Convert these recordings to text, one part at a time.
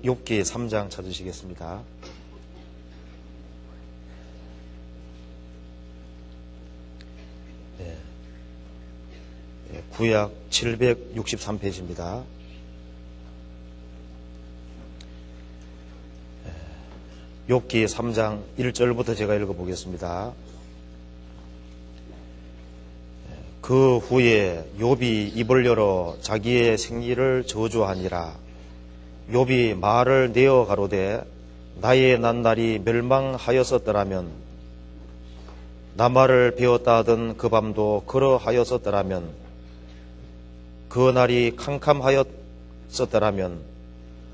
욥기 3장 찾으시겠습니다. 구약 763페이지입니다. 욥기 3장 1절부터 제가 읽어보겠습니다. 그 후에 욥이 입을 열어 자기의 생리를 저주하니라. 욥이 말을 내어 가로되 나의 난 날이 멸망하였었더라면, 나말을 배웠다 하던 그 밤도 그러하였었더라면, 그 날이 캄캄하였었더라면,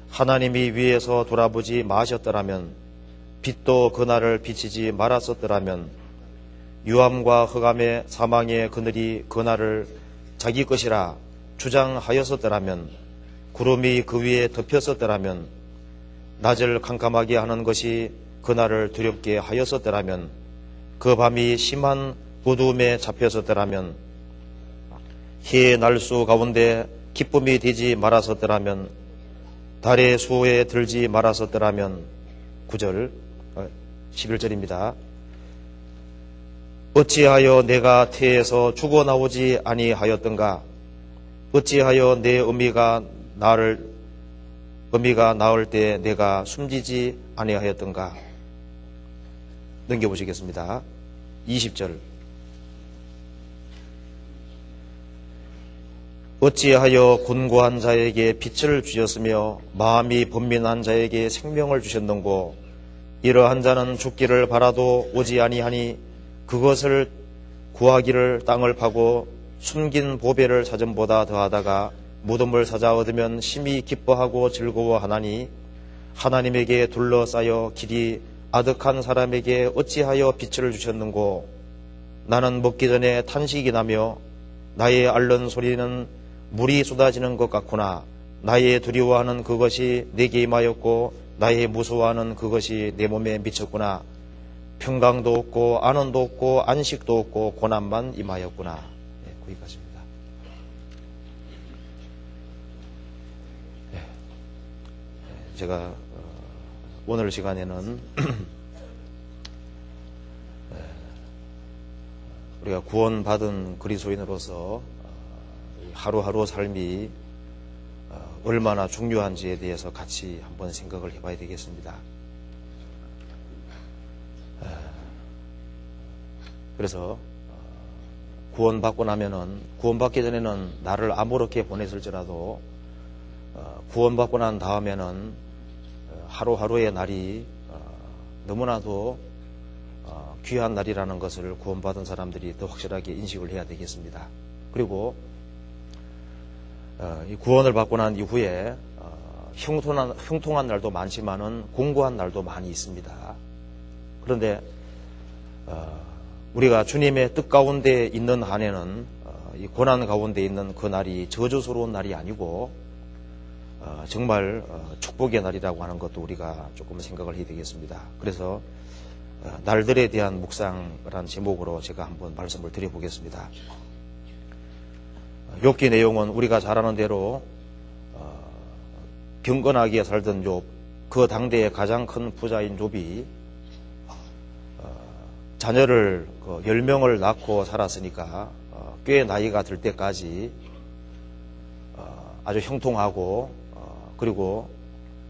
하나님이 위에서 돌아보지 마셨더라면, 빛도 그 날을 비치지 말았었더라면, 유암과 흑암의 사망의 그늘이 그 날을 자기 것이라 주장하였었더라면, 구름이 그 위에 덮였었더라면, 낮을 캄캄하게 하는 것이 그 날을 두렵게 하였었더라면, 그 밤이 심한 어두움에 잡혔었더라면, 해의 날수 가운데 기쁨이 되지 말았었더라면, 달의 수호에 들지 말았었더라면. 9절 11절입니다. 어찌하여 내가 태에서 죽어나오지 아니하였던가? 어찌하여 내 어미가 낳을 때 내가 숨지지 아니하였던가? 넘겨보시겠습니다. 20절. 어찌하여 곤고한 자에게 빛을 주셨으며 마음이 번민한 자에게 생명을 주셨는고, 이러한 자는 죽기를 바라도 오지 아니하니 그것을 구하기를 땅을 파고 숨긴 보배를 찾음보다 더하다가 무덤을 찾아 얻으면 심히 기뻐하고 즐거워하나니, 하나님에게 둘러싸여 길이 아득한 사람에게 어찌하여 빛을 주셨는고? 나는 먹기 전에 탄식이 나며 나의 앓는 소리는 물이 쏟아지는 것 같구나. 나의 두려워하는 그것이 내게 임하였고 나의 무서워하는 그것이 내 몸에 미쳤구나. 평강도 없고 안원도 없고 안식도 없고 고난만 임하였구나. 거기까지입니다. 제가 오늘 시간에는 우리가 구원받은 그리스도인으로서 하루하루 삶이 얼마나 중요한지에 대해서 같이 한번 생각을 해봐야 되겠습니다. 그래서 구원받고 나면은, 구원받기 전에는 나를 아무렇게 보냈을지라도 구원받고 난 다음에는 하루하루의 날이 너무나도 귀한 날이라는 것을 구원받은 사람들이 더 확실하게 인식을 해야 되겠습니다. 그리고 이 구원을 받고 난 이후에 형통한 날도 많지만은 공고한 날도 많이 있습니다. 그런데 우리가 주님의 뜻 가운데 있는 한에는 이 고난 가운데 있는 그 날이 저주스러운 날이 아니고 정말 축복의 날이라고 하는 것도 우리가 조금 생각을 해야 되겠습니다. 그래서 날들에 대한 묵상이라는 제목으로 제가 한번 말씀을 드려보겠습니다. 욥기 내용은 우리가 잘 아는 대로 경건하게 살던 욥, 그 당대의 가장 큰 부자인 욥이 자녀를 10명을 낳고 살았으니까 꽤 나이가 들 때까지 아주 형통하고 그리고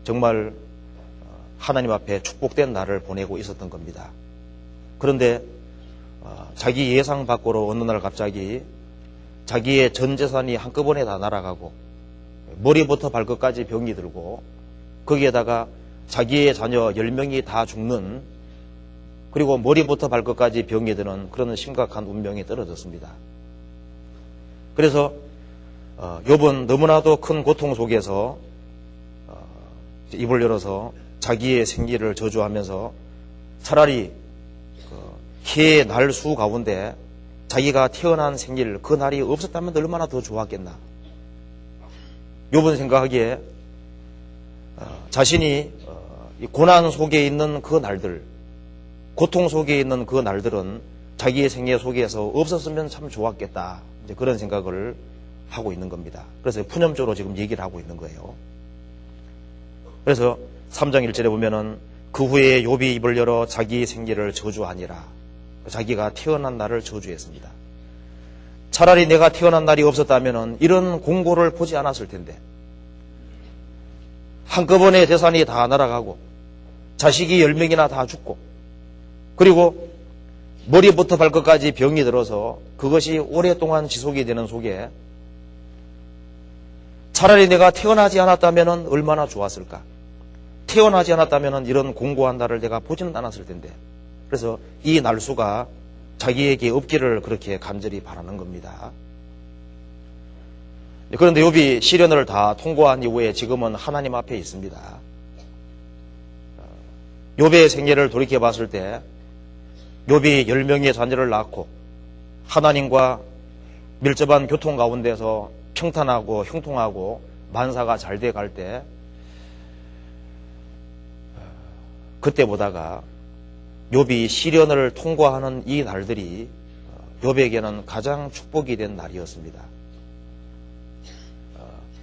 정말 하나님 앞에 축복된 날을 보내고 있었던 겁니다. 그런데 자기 예상 밖으로 어느 날 갑자기 자기의 전 재산이 한꺼번에 다 날아가고 머리부터 발끝까지 병이 들고 거기에다가 자기의 자녀 10명이 다 죽는, 그리고 머리부터 발끝까지 병이 드는 그런 심각한 운명이 떨어졌습니다. 그래서 욥은 너무나도 큰 고통 속에서 입을 열어서 자기의 생기를 저주하면서 차라리 해의 날수 가운데 자기가 태어난 생일 그 날이 없었다면 얼마나 더 좋았겠나. 욥은 생각하기에 자신이 고난 속에 있는 그 날들, 고통 속에 있는 그 날들은 자기의 생애 속에서 없었으면 참 좋았겠다, 이제 그런 생각을 하고 있는 겁니다. 그래서 푸념조로 지금 얘기를 하고 있는 거예요. 그래서 3장 1절에 보면은 그 후에 욥이 입을 열어 자기의 생기를 저주하니라. 자기가 태어난 날을 저주했습니다. 차라리 내가 태어난 날이 없었다면 이런 공고를 보지 않았을 텐데, 한꺼번에 재산이 다 날아가고 자식이 10명이나 다 죽고 그리고 머리부터 발끝까지 병이 들어서 그것이 오랫동안 지속이 되는 속에 차라리 내가 태어나지 않았다면 얼마나 좋았을까. 태어나지 않았다면 이런 공고한 날을 내가 보지는 않았을 텐데. 그래서 이 날수가 자기에게 없기를 그렇게 간절히 바라는 겁니다. 그런데 욥이 시련을 다 통과한 이후에 지금은 하나님 앞에 있습니다. 욥의 생애를 돌이켜 봤을 때 욥이 10명의 자녀를 낳고 하나님과 밀접한 교통 가운데서 평탄하고 형통하고 만사가 잘 돼 갈 때, 그때 보다가 욥이 시련을 통과하는 이 날들이 욥에게는 가장 축복이 된 날이었습니다.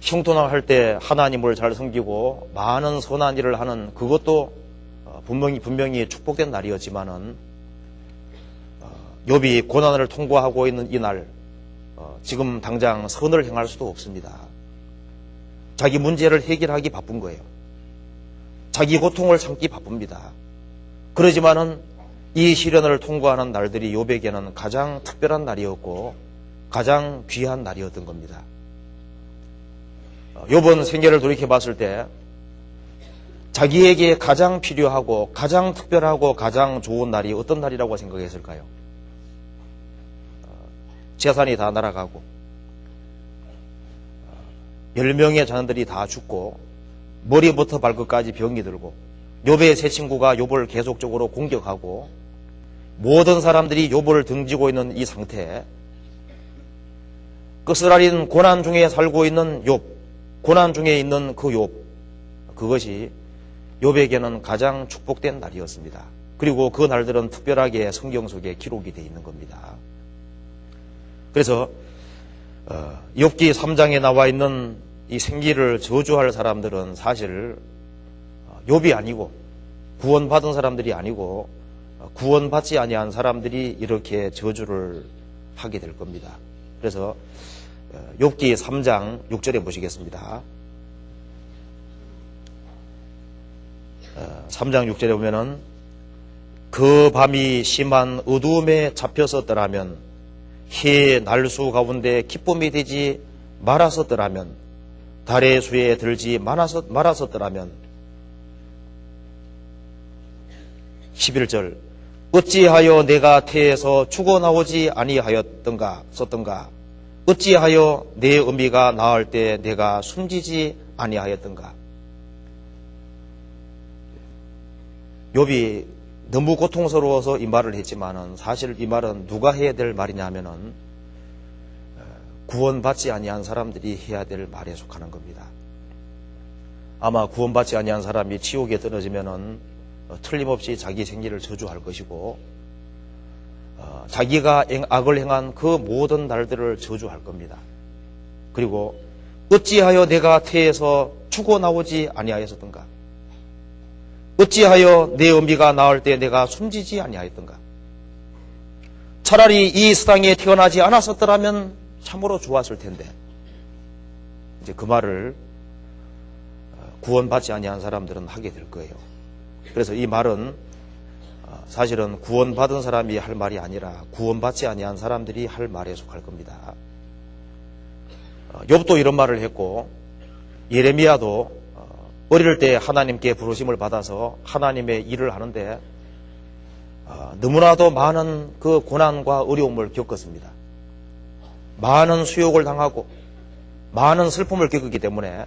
형통할 때 하나님을 잘 섬기고 많은 선한 일을 하는 그것도 분명히 축복된 날이었지만은 욥이 고난을 통과하고 있는 이 날, 지금 당장 선을 행할 수도 없습니다. 자기 문제를 해결하기 바쁜 거예요. 자기 고통을 참기 바쁩니다. 그러지만은 이 시련을 통과하는 날들이 욥에게는 가장 특별한 날이었고 가장 귀한 날이었던 겁니다. 욥은 생애를 돌이켜 봤을 때 자기에게 가장 필요하고 가장 특별하고 가장 좋은 날이 어떤 날이라고 생각했을까요? 재산이 다 날아가고 10명의 자녀들이 다 죽고 머리부터 발끝까지 병이 들고 욥의 세 친구가 욥을 계속적으로 공격하고 모든 사람들이 욥을 등지고 있는 이 상태, 끝을 고난 중에 살고 있는 욥, 고난 중에 있는 그 욥, 그것이 욥에게는 가장 축복된 날이었습니다. 그리고 그 날들은 특별하게 성경 속에 기록이 되어 있는 겁니다. 그래서 욥기 3장에 나와 있는 이 생기를 저주할 사람들은 사실 욥이 아니고 구원받은 사람들이 아니고 구원받지 아니한 사람들이 이렇게 저주를 하게 될 겁니다. 그래서 욥기 3장 6절에 보시겠습니다. 3장 6절에 보면은 그 밤이 심한 어두움에 잡혔었더라면 해의 날수 가운데 기쁨이 되지 말았었더라면 달의 수에 들지 말았었더라면 11절 어찌하여 내가 태에서 죽어나오지 아니하였던가 썼던가 어찌하여 내 어미가 낳을 때 내가 숨지지 아니하였던가. 욥이 너무 고통스러워서 이 말을 했지만은 사실 이 말은 누가 해야 될 말이냐면은 구원받지 아니한 사람들이 해야 될 말에 속하는 겁니다. 아마 구원받지 아니한 사람이 지옥에 떨어지면은 틀림없이 자기 생기를 저주할 것이고 자기가 악을 행한 그 모든 날들을 저주할 겁니다. 그리고 어찌하여 내가 태에서 죽어나오지 아니하였던가 어찌하여 내 어미가 낳을 때 내가 숨지지 아니하였던가. 차라리 이 세상에 태어나지 않았었더라면 참으로 좋았을 텐데 이제 그 말을 구원받지 아니한 사람들은 하게 될 거예요. 그래서 이 말은 사실은 구원받은 사람이 할 말이 아니라 구원받지 아니한 사람들이 할 말에 속할 겁니다. 욥도 이런 말을 했고 예레미야도 어릴 때 하나님께 부르심을 받아서 하나님의 일을 하는데 너무나도 많은 그 고난과 어려움을 겪었습니다. 많은 수욕을 당하고 많은 슬픔을 겪었기 때문에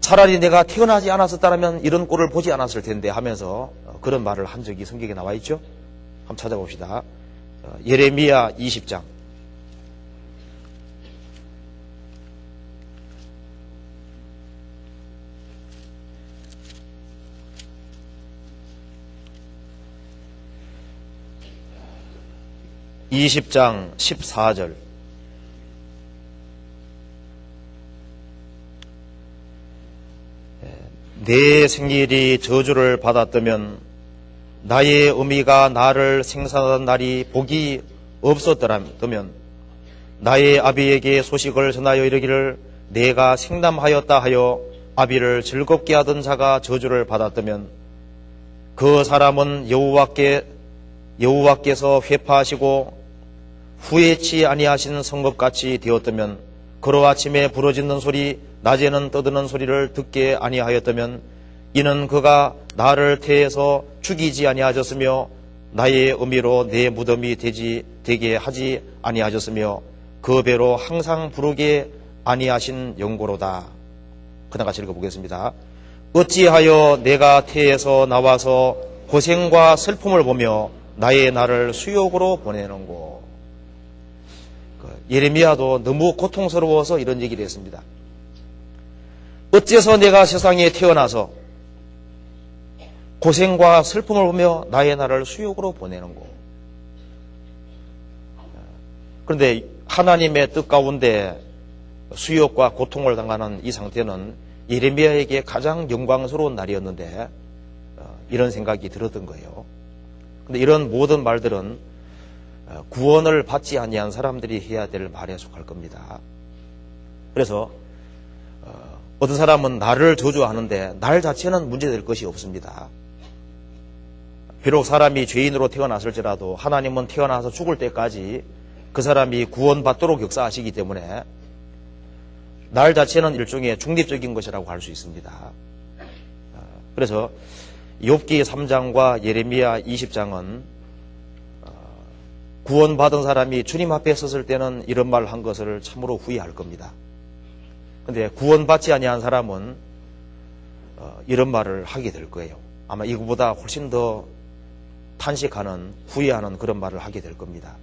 차라리 내가 태어나지 않았었다면 이런 꼴을 보지 않았을 텐데 하면서 그런 말을 한 적이 성경에 나와 있죠. 한번 찾아봅시다. 예레미야 20장 14절 내 생일이 저주를 받았다면 나의 어미가 나를 생산하던 날이 복이 없었더라면 나의 아비에게 소식을 전하여 이르기를 내가 생남하였다 하여 아비를 즐겁게 하던 자가 저주를 받았다면 그 사람은 여호와께서 회파하시고 후회치 아니하신 성읍같이 되었다면 그로 아침에 부러지는 소리 낮에는 떠드는 소리를 듣게 아니하였다면 이는 그가 나를 태에서 죽이지 아니하셨으며 나의 어미로 내 무덤이 되게 하지 아니하셨으며 그 배로 항상 부르게 아니하신 영고로다. 그다음 같이 읽어보겠습니다. 어찌하여 내가 태에서 나와서 고생과 슬픔을 보며 나의 날을 수욕으로 보내는고. 예레미야도 너무 고통스러워서 이런 얘기를 했습니다. 어째서 내가 세상에 태어나서 고생과 슬픔을 보며 나의 날을 수욕으로 보내는고. 그런데 하나님의 뜻 가운데 수욕과 고통을 당하는 이 상태는 예레미야에게 가장 영광스러운 날이었는데 이런 생각이 들었던 거예요. 그런데 이런 모든 말들은 구원을 받지 아니한 사람들이 해야 될 말에 속할 겁니다. 그래서 어떤 사람은 나를 저주하는데 날 자체는 문제될 것이 없습니다. 비록 사람이 죄인으로 태어났을지라도 하나님은 태어나서 죽을 때까지 그 사람이 구원받도록 역사하시기 때문에 날 자체는 일종의 중립적인 것이라고 할 수 있습니다. 그래서 욥기 3장과 예레미야 20장은 구원받은 사람이 주님 앞에 섰을 때는 이런 말을 한 것을 참으로 후회할 겁니다. 그런데 구원받지 아니한 사람은 이런 말을 하게 될 거예요. 아마 이거보다 훨씬 더 탄식하는, 후회하는 그런 말을 하게 될 겁니다.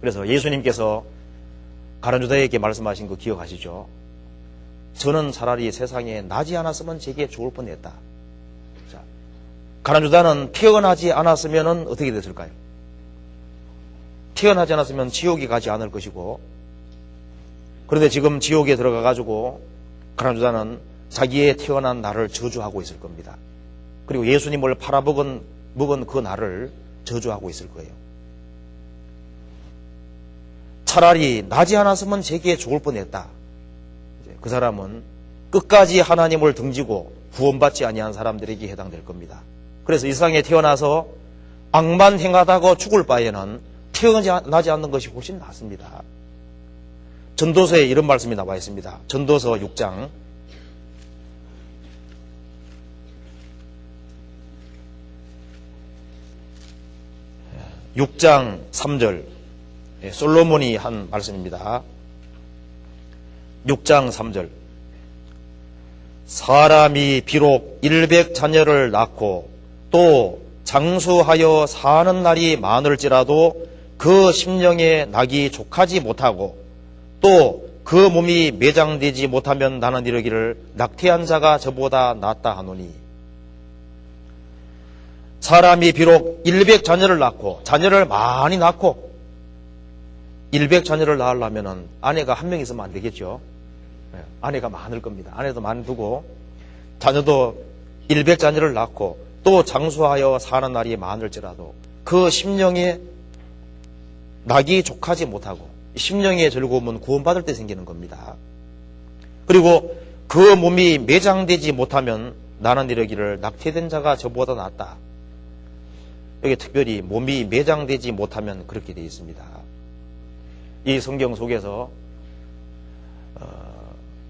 그래서 예수님께서 가룟유다에게 말씀하신 거 기억하시죠? 저는 차라리 세상에 나지 않았으면 제게 좋을 뻔했다. 자, 가룟유다는 태어나지 않았으면 어떻게 됐을까요? 태어나지 않았으면 지옥에 가지 않을 것이고, 그런데 지금 지옥에 들어가가지고 가룟유다는 자기의 태어난 날을 저주하고 있을 겁니다. 그리고 예수님을 팔아먹은 그 날을 저주하고 있을 거예요. 차라리 나지 않았으면 제게 좋을 뻔했다. 그 사람은 끝까지 하나님을 등지고 구원받지 아니한 사람들에게 해당될 겁니다. 그래서 이 세상에 태어나서 악만 행하다가 죽을 바에는 태어나지 않는 것이 훨씬 낫습니다. 전도서에 이런 말씀이 나와 있습니다. 전도서 6장 3절 솔로몬이 한 말씀입니다. 6장 3절 사람이 비록 100자녀를 낳고 또 장수하여 사는 날이 많을지라도 그 심령에 낙이 족하지 못하고 또 그 몸이 매장되지 못하면 나는 이르기를 낙태한 자가 저보다 낫다 하노니. 사람이 비록 100자녀를 낳고 자녀를 많이 낳고 100자녀를 낳으려면 아내가 한 명 있으면 안 되겠죠. 아내가 많을 겁니다. 아내도 많이 두고 자녀도 100자녀를 낳고 또 장수하여 사는 날이 많을지라도 그 심령에 낙이 족하지 못하고 심령의 즐거움은 구원받을 때 생기는 겁니다. 그리고 그 몸이 매장되지 못하면 나는 이르기를 낙태된 자가 저보다 낫다. 여기 특별히 몸이 매장되지 못하면 그렇게 되어 있습니다. 이 성경 속에서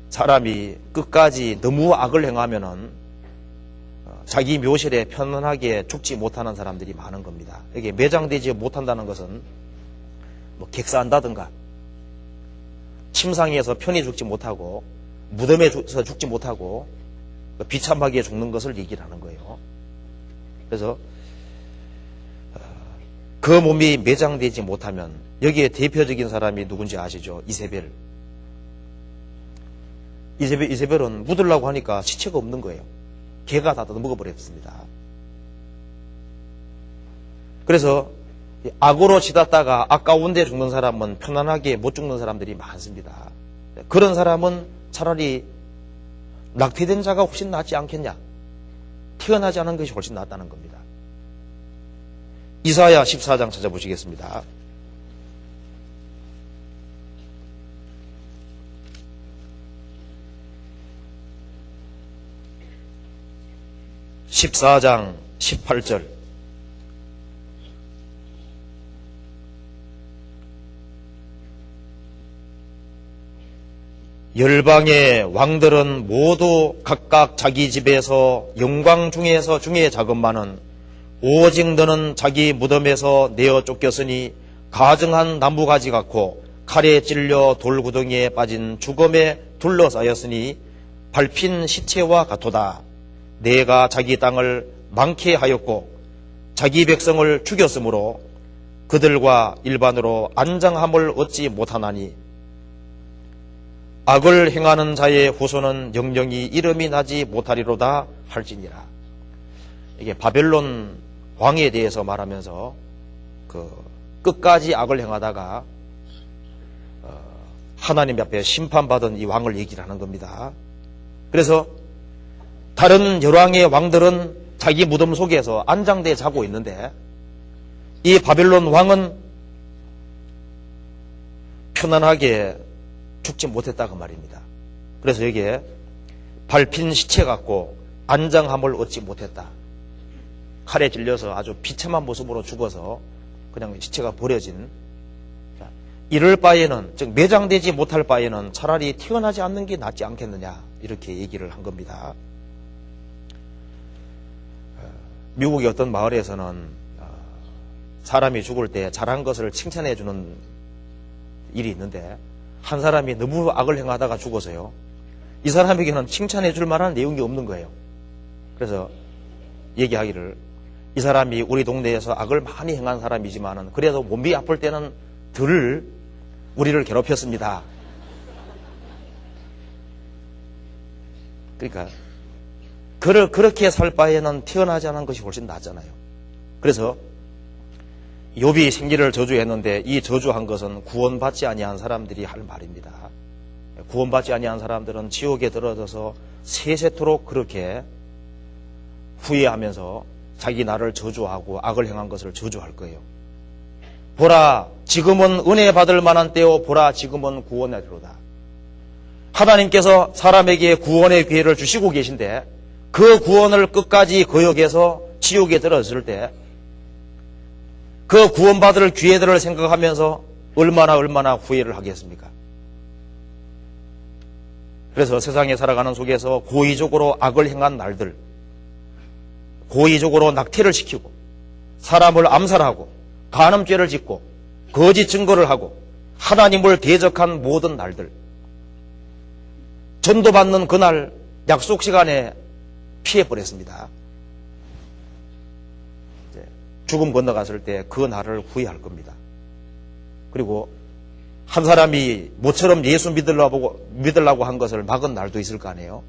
사람이 끝까지 너무 악을 행하면은 자기 묘실에 편안하게 죽지 못하는 사람들이 많은 겁니다. 여기 매장되지 못한다는 것은 뭐 객사한다든가 침상에서 편히 죽지 못하고 무덤에서 죽지 못하고 비참하게 죽는 것을 얘기를 하는 거예요. 그래서 그 몸이 매장되지 못하면 여기에 대표적인 사람이 누군지 아시죠? 이세벨. 이세벨은 묻으려고 하니까 시체가 없는 거예요. 개가 다 뜯어먹어버렸습니다. 그래서 악으로 치닫다가 아까운데 죽는 사람은 편안하게 못 죽는 사람들이 많습니다. 그런 사람은 차라리 낙태된 자가 훨씬 낫지 않겠냐? 태어나지 않은 것이 훨씬 낫다는 겁니다. 이사야 14장 찾아보시겠습니다. (14장) 18절. 열방의 왕들은 모두 각각 자기 집에서 영광 중에서 중에 작은만은 오직 너는 자기 무덤에서 내어 쫓겼으니 가증한 나무가지 같고 칼에 찔려 돌구덩이에 빠진 죽음에 둘러싸였으니 밟힌 시체와 같도다. 내가 자기 땅을 망케 하였고 자기 백성을 죽였으므로 그들과 일반으로 안정함을 얻지 못하나니 악을 행하는 자의 후손은 영영이 이름이 나지 못하리로다 할지니라. 이게 바벨론 왕에 대해서 말하면서 끝까지 악을 행하다가 하나님 앞에 심판받은 이 왕을 얘기를 하는 겁니다. 그래서 다른 열왕의 왕들은 자기 무덤 속에서 안장돼 자고 있는데 이 바벨론 왕은 편안하게 죽지 못했다고 말입니다. 그래서 여기에 밟힌 시체 같고 안정함을 얻지 못했다. 칼에 찔려서 아주 비참한 모습으로 죽어서 그냥 시체가 버려진, 이럴 바에는, 즉 매장되지 못할 바에는 차라리 태어나지 않는 게 낫지 않겠느냐, 이렇게 얘기를 한 겁니다. 미국의 어떤 마을에서는 사람이 죽을 때 잘한 것을 칭찬해 주는 일이 있는데 한 사람이 너무 악을 행하다가 죽어서요, 이 사람에게는 칭찬해 줄 만한 내용이 없는 거예요. 그래서 얘기하기를, 이 사람이 우리 동네에서 악을 많이 행한 사람이지만은 그래도 몸이 아플 때는 덜 우리를 괴롭혔습니다. 그러니까 그렇게 살 바에는 태어나지 않은 것이 훨씬 낫잖아요. 그래서 욥이 생기를 저주했는데 이 저주한 것은 구원받지 아니한 사람들이 할 말입니다. 구원받지 아니한 사람들은 지옥에 들어져서 세세토록 그렇게 후회하면서 자기 나를 저주하고 악을 행한 것을 저주할 거예요. 보라, 지금은 은혜 받을 만한 때요, 보라, 지금은 구원의 때로다. 하나님께서 사람에게 구원의 기회를 주시고 계신데 그 구원을 끝까지 거역해서 지옥에 들어졌을 때 그 구원받을 기회들을 생각하면서 얼마나 후회를 하겠습니까? 그래서 세상에 살아가는 속에서 고의적으로 악을 행한 날들, 고의적으로 낙태를 시키고 사람을 암살하고 간음죄를 짓고 거짓 증거를 하고 하나님을 대적한 모든 날들, 전도받는 그날 약속 시간에 피해버렸습니다. 죽음 건너갔을 때 그 날을 후회할 겁니다. 그리고 한 사람이 모처럼 예수 믿으려고 한 것을 막은 날도 있을 거 아니에요.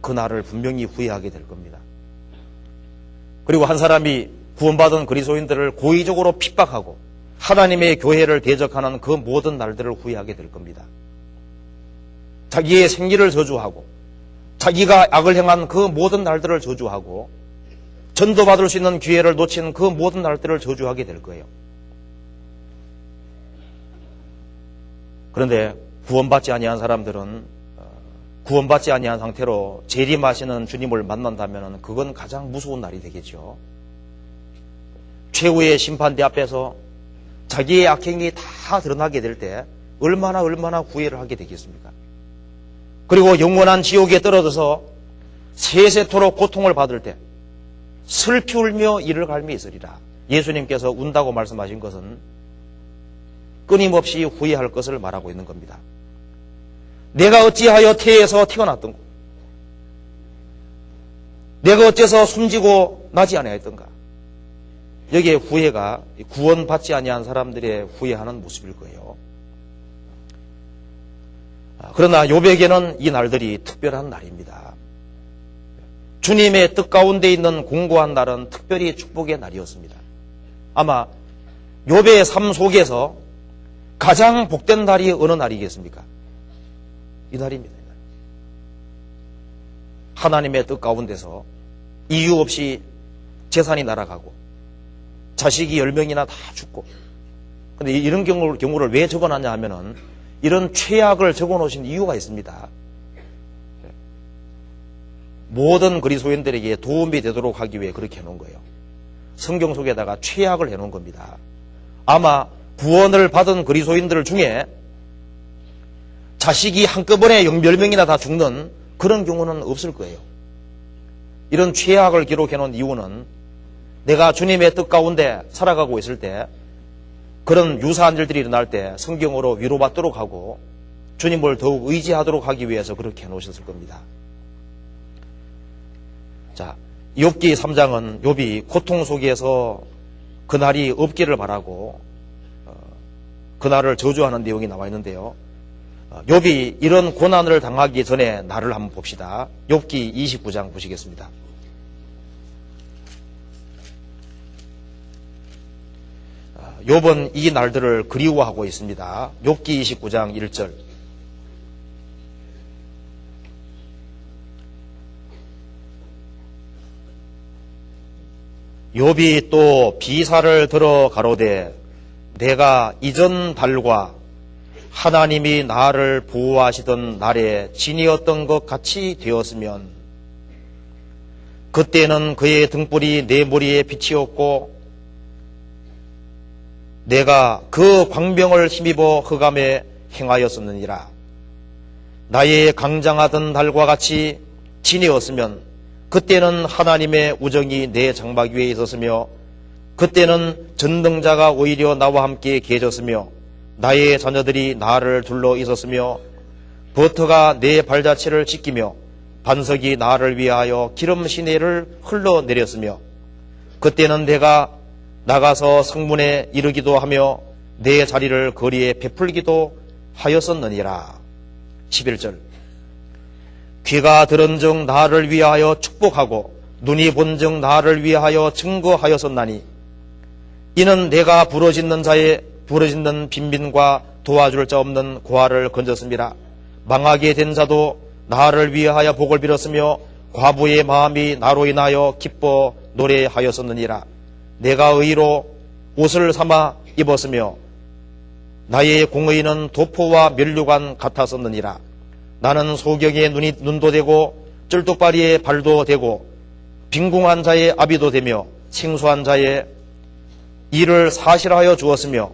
그 날을 분명히 후회하게 될 겁니다. 그리고 한 사람이 구원받은 그리스도인들을 고의적으로 핍박하고 하나님의 교회를 대적하는 그 모든 날들을 후회하게 될 겁니다. 자기의 생기를 저주하고 자기가 악을 행한 그 모든 날들을 저주하고 전도받을 수 있는 기회를 놓친 그 모든 날들을 저주하게 될 거예요. 그런데 구원받지 아니한 사람들은 구원받지 아니한 상태로 재림하시는 주님을 만난다면 그건 가장 무서운 날이 되겠죠. 최후의 심판대 앞에서 자기의 악행이 다 드러나게 될 때 얼마나 후회를 하게 되겠습니까? 그리고 영원한 지옥에 떨어져서 세세토록 고통을 받을 때 슬피 울며 이를 갈미 있으리라. 예수님께서 운다고 말씀하신 것은 끊임없이 후회할 것을 말하고 있는 겁니다. 내가 어찌하여 태에서 태어났던가? 내가 어째서 숨지고 나지 아니하였던가? 여기에 후회가 구원받지 아니한 사람들의 후회하는 모습일 거예요. 그러나 욥에게는 이 날들이 특별한 날입니다. 주님의 뜻 가운데 있는 공고한 날은 특별히 축복의 날이었습니다. 아마 욥의 삶 속에서 가장 복된 날이 어느 날이겠습니까? 이 날입니다. 하나님의 뜻 가운데서 이유 없이 재산이 날아가고 자식이 10명이나 다 죽고, 근데 이런 경우를 왜 적어놨냐 하면은 이런 최악을 적어놓으신 이유가 있습니다. 모든 그리스도인들에게 도움이 되도록 하기 위해 그렇게 해놓은 거예요. 성경 속에다가 최악을 해놓은 겁니다. 아마 구원을 받은 그리스도인들 중에 자식이 한꺼번에 10명이나 다 죽는 그런 경우는 없을 거예요. 이런 최악을 기록해놓은 이유는 내가 주님의 뜻 가운데 살아가고 있을 때 그런 유사한 일들이 일어날 때 성경으로 위로받도록 하고 주님을 더욱 의지하도록 하기 위해서 그렇게 해놓으셨을 겁니다. 자, 욥기 3장은 욥이 고통 속에서 그날이 없기를 바라고 그날을 저주하는 내용이 나와 있는데요. 욥이 이런 고난을 당하기 전에 날을 한번 봅시다. 욥기 29장 보시겠습니다. 욥은 이 날들을 그리워하고 있습니다. 욥기 29장 1절. 욥이 또 비사를 들어 가로되 내가 이전 달과 하나님이 나를 보호하시던 날에 진이었던 것 같이 되었으면 그때는 그의 등불이 내 머리에 빛이었고 내가 그 광명을 힘입어 흑암에 행하였었느니라. 나의 강장하던 달과 같이 진이었으면 그때는 하나님의 우정이 내 장막 위에 있었으며 그때는 전능자가 오히려 나와 함께 계셨으며 나의 자녀들이 나를 둘러 있었으며 버터가 내 발자취를 지키며 반석이 나를 위하여 기름 시내를 흘러내렸으며 그때는 내가 나가서 성문에 이르기도 하며 내 자리를 거리에 베풀기도 하였었느니라. 11절. 귀가 들은즉 나를 위하여 축복하고 눈이 본즉 나를 위하여 증거하였었나니 이는 내가 부러짓는 빈민과 도와줄 자 없는 고아를 건졌습니다. 망하게 된 자도 나를 위하여 복을 빌었으며 과부의 마음이 나로 인하여 기뻐 노래하였었느니라. 내가 의로 옷을 삼아 입었으며 나의 공의는 도포와 면류관 같았었느니라. 나는 소경의 눈도 되고 쩔뚝바리의 발도 되고 빈궁한 자의 아비도 되며 생소한 자의 일을 사실하여 주었으며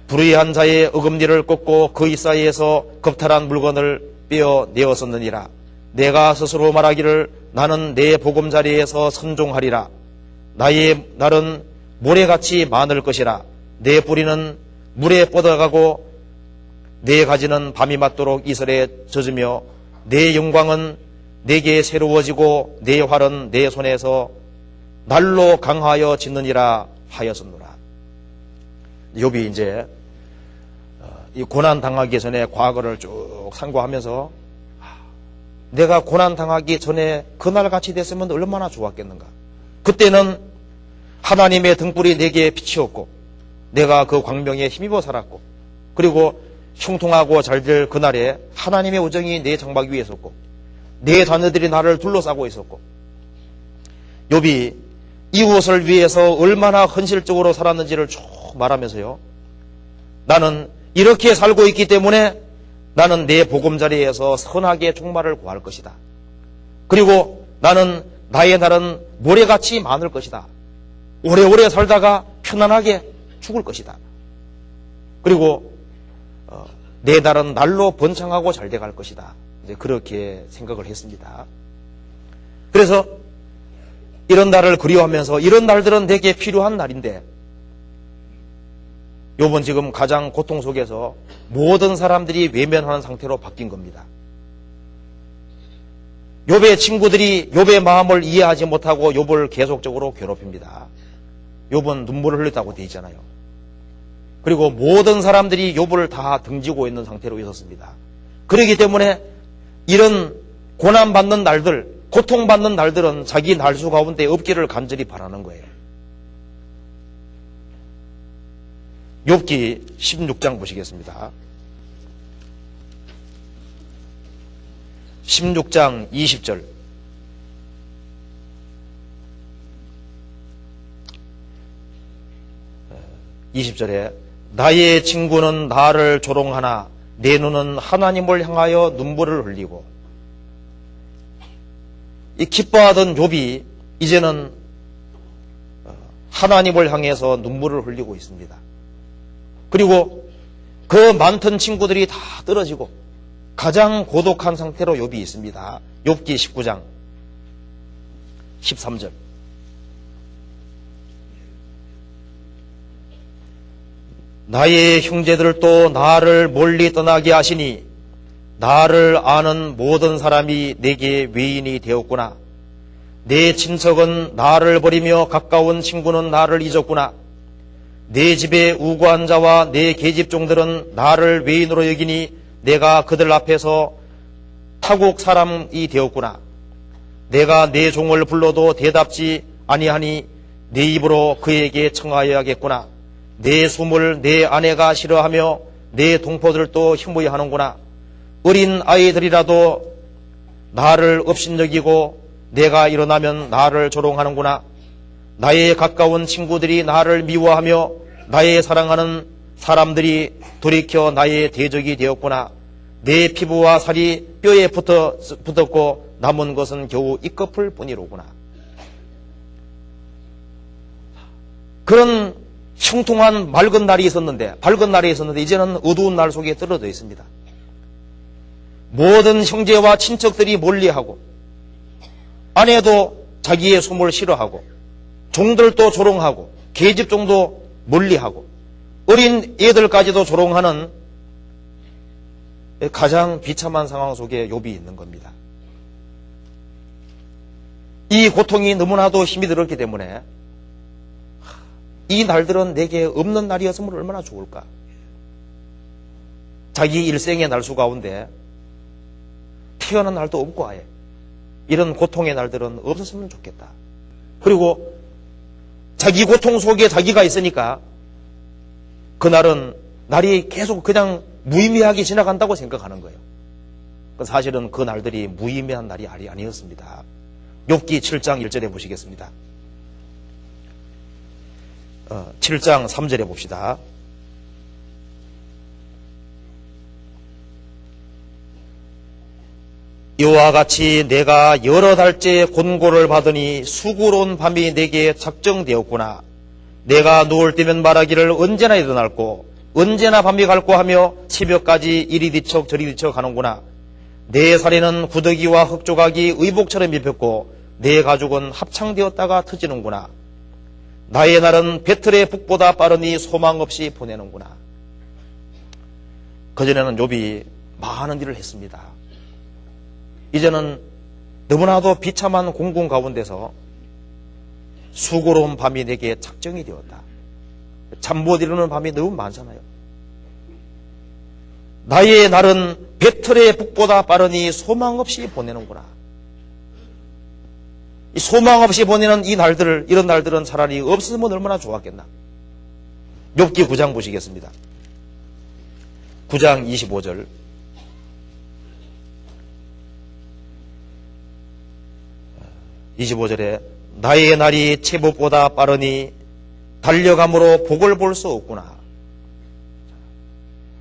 불의한 자의 어금니를 꺾고 그의 사이에서 겁탈한 물건을 빼어내었었느니라. 내가 스스로 말하기를 나는 내 보금자리에서 선종하리라. 나의 날은 모래같이 많을 것이라. 내 뿌리는 물에 뻗어가고 내 가지는 밤이 맞도록 이슬에 젖으며 내 영광은 내게 새로워지고 내 활은 내 손에서 날로 강하여 짓느니라 하였었노라. 욥이 이제 이 고난 당하기 전에 과거를 쭉 상고하면서 내가 고난 당하기 전에 그날 같이 됐으면 얼마나 좋았겠는가. 그때는 하나님의 등불이 내게 빛이었고 내가 그 광명에 힘입어 살았고 그리고 형통하고 잘될 그날에 하나님의 우정이 내 장막 위에 있었고 내 자녀들이 나를 둘러싸고 있었고 욥이 이웃을 위해서 얼마나 헌실적으로 살았는지를 쭉 말하면서요. 나는 이렇게 살고 있기 때문에 나는 내 보금자리에서 선하게 종말을 구할 것이다. 그리고 나는 나의 날은 모래같이 많을 것이다. 오래오래 살다가 편안하게 죽을 것이다. 그리고 내 날은 날로 번창하고 잘 돼갈 것이다. 이제 그렇게 생각을 했습니다. 그래서 이런 날을 그리워하면서 이런 날들은 내게 필요한 날인데 욥은 지금 가장 고통 속에서 모든 사람들이 외면하는 상태로 바뀐 겁니다. 욥의 친구들이 욥의 마음을 이해하지 못하고 욥을 계속적으로 괴롭힙니다. 욥은 눈물을 흘렸다고 되어 있잖아요. 그리고 모든 사람들이 욥을 다 등지고 있는 상태로 있었습니다. 그렇기 때문에 이런 고난받는 날들, 고통받는 날들은 자기 날수 가운데 없기를 간절히 바라는 거예요. 욥기 16장 보시겠습니다. 16장 20절. 20절에 나의 친구는 나를 조롱하나 내 눈은 하나님을 향하여 눈물을 흘리고. 이 기뻐하던 욥이 이제는 하나님을 향해서 눈물을 흘리고 있습니다. 그리고 그 많던 친구들이 다 떨어지고 가장 고독한 상태로 욥이 있습니다. 욥기 19장 13절. 나의 형제들도 나를 멀리 떠나게 하시니 나를 아는 모든 사람이 내게 외인이 되었구나. 내 친척은 나를 버리며 가까운 친구는 나를 잊었구나. 내 집에 우고한 자와 내 계집종들은 나를 외인으로 여기니 내가 그들 앞에서 타국 사람이 되었구나. 내가 내 종을 불러도 대답지 아니하니 내 입으로 그에게 청하여야겠구나. 내 숨을 내 아내가 싫어하며 내 동포들도 혐오해하는구나. 어린 아이들이라도 나를 업신여기고 내가 일어나면 나를 조롱하는구나. 나의 가까운 친구들이 나를 미워하며 나의 사랑하는 사람들이 돌이켜 나의 대적이 되었구나. 내 피부와 살이 뼈에 붙었고 남은 것은 겨우 이꺼풀 뿐이로구나. 그런 형통한 밝은 날이 있었는데 이제는 어두운 날 속에 떨어져 있습니다. 모든 형제와 친척들이 멀리하고 아내도 자기의 숨을 싫어하고 종들도 조롱하고 계집종도 멀리하고 어린 애들까지도 조롱하는 가장 비참한 상황 속에 욥이 있는 겁니다. 이 고통이 너무나도 힘이 들었기 때문에 이 날들은 내게 없는 날이었으면 얼마나 좋을까. 자기 일생의 날수 가운데 태어난 날도 없고 아예 이런 고통의 날들은 없었으면 좋겠다. 그리고 자기 고통 속에 자기가 있으니까 그날은 날이 계속 그냥 무의미하게 지나간다고 생각하는 거예요. 사실은 그 날들이 무의미한 날이 아니었습니다. 욥기 7장 1절에 보시겠습니다. 7장 3절에 봅시다. 이와 같이 내가 여러 달째 곤고를 받으니 수고로운 밤이 내게 작정되었구나. 내가 누울 때면 말하기를 언제나 일어날고 언제나 밤이 갈고 하며 새벽까지 이리 뒤척 저리 뒤척 하는구나. 내 살에는 구더기와 흙조각이 의복처럼 입혔고 내 가죽은 합창되었다가 터지는구나. 나의 날은 배틀의 북보다 빠르니 소망 없이 보내는구나. 그전에는 욥이 많은 일을 했습니다. 이제는 너무나도 비참한 공공 가운데서 수고로운 밤이 내게 작정이 되었다. 잠 못 이루는 밤이 너무 많잖아요. 나의 날은 배틀의 북보다 빠르니 소망 없이 보내는구나. 이 소망 없이 보내는 이 날들을, 이런 날들은 차라리 없으면 얼마나 좋았겠나. 욥기 9장 보시겠습니다. 9장 25절. 나의 날이 체복보다 빠르니 달려감으로 복을 볼 수 없구나.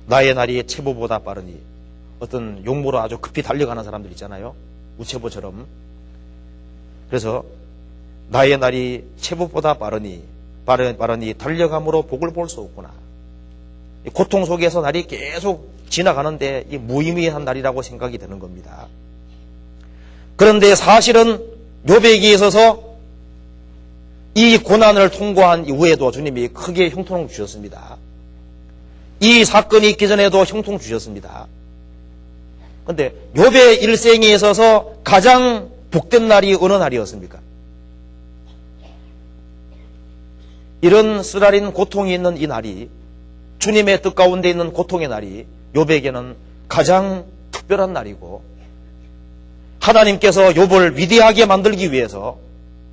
나의 날이 체복보다 빠르니 어떤 용모로 아주 급히 달려가는 사람들 있잖아요. 우체부처럼. 그래서 나의 날이 체보보다 빠르니 달려감으로 복을 볼 수 없구나. 고통 속에서 날이 계속 지나가는데 이 무의미한 날이라고 생각이 드는 겁니다. 그런데 사실은 욥에게 있어서 이 고난을 통과한 이후에도 주님이 크게 형통을 주셨습니다. 이 사건이 있기 전에도 형통 주셨습니다. 그런데 욥의 일생에 있어서 가장 복된 날이 어느 날이었습니까? 이런 쓰라린 고통이 있는 이 날이, 주님의 뜻 가운데 있는 고통의 날이 욥에게는 가장 특별한 날이고, 하나님께서 욥을 위대하게 만들기 위해서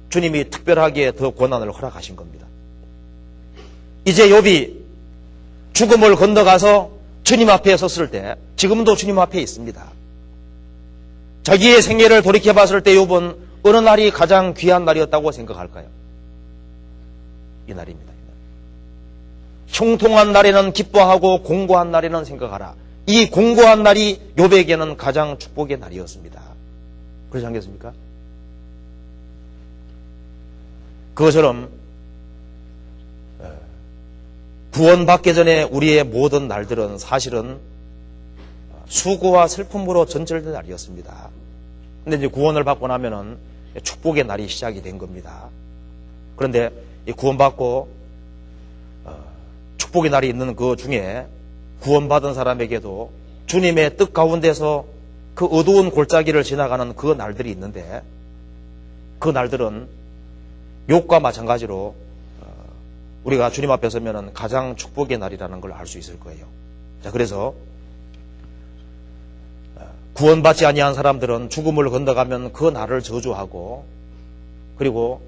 주님이 특별하게 더 고난을 허락하신 겁니다. 이제 욥이 죽음을 건너가서 주님 앞에 섰을 때, 지금도 주님 앞에 있습니다. 자기의 생애를 돌이켜봤을 때 욥은 어느 날이 가장 귀한 날이었다고 생각할까요? 이 날입니다. 형통한 날에는 기뻐하고 공고한 날에는 생각하라. 이 공고한 날이 욥에게는 가장 축복의 날이었습니다. 그렇지 않겠습니까? 그것처럼 구원받기 전에 우리의 모든 날들은 사실은 수고와 슬픔으로 전철된 날이었습니다. 그런데 이제 구원을 받고 나면은 축복의 날이 시작이 된 겁니다. 그런데 이 구원받고 축복의 날이 있는 그 중에 구원받은 사람에게도 주님의 뜻 가운데서 그 어두운 골짜기를 지나가는 그 날들이 있는데, 그 날들은 욥과 마찬가지로 우리가 주님 앞에 서면은 가장 축복의 날이라는 걸 알 수 있을 거예요. 자, 그래서 구원받지 아니한 사람들은 죽음을 건너가면 그 날을 저주하고, 그리고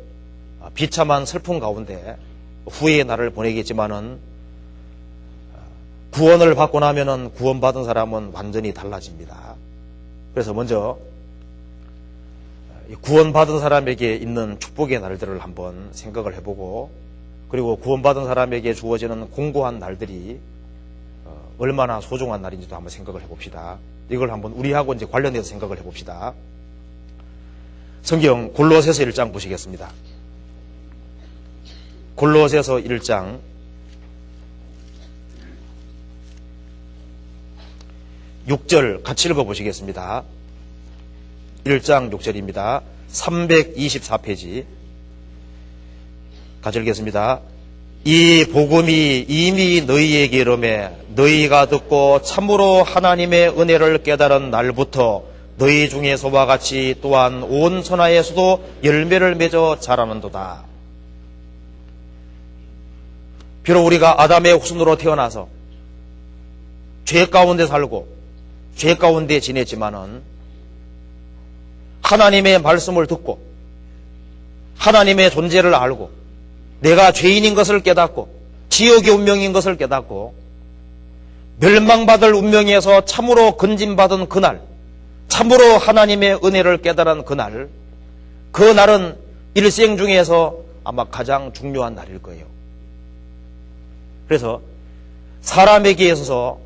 비참한 슬픔 가운데 후회의 날을 보내겠지만은, 구원을 받고 나면은 구원받은 사람은 완전히 달라집니다. 그래서 먼저 구원받은 사람에게 있는 축복의 날들을 한번 생각을 해보고, 그리고 구원받은 사람에게 주어지는 공고한 날들이 얼마나 소중한 날인지도 한번 생각을 해봅시다. 이걸 한번 우리하고 이제 관련해서 생각을 해봅시다. 성경 골로새서 1장 보시겠습니다. 골로새서 1장 6절 같이 읽어보시겠습니다. 1장 6절입니다. 324페이지 같이 읽겠습니다. 이 복음이 이미 너희에게 이르매 너희가 듣고 참으로 하나님의 은혜를 깨달은 날부터 너희 중에서와 같이 또한 온 천하에서도 열매를 맺어 자라는도다. 비록 우리가 아담의 후손으로 태어나서 죄 가운데 살고 죄 가운데 지냈지만은 하나님의 말씀을 듣고 하나님의 존재를 알고 내가 죄인인 것을 깨닫고 지옥의 운명인 것을 깨닫고 멸망받을 운명에서 참으로 건진받은 그날, 참으로 하나님의 은혜를 깨달은 그날, 그 날은 일생 중에서 아마 가장 중요한 날일 거예요. 그래서 사람에게 있어서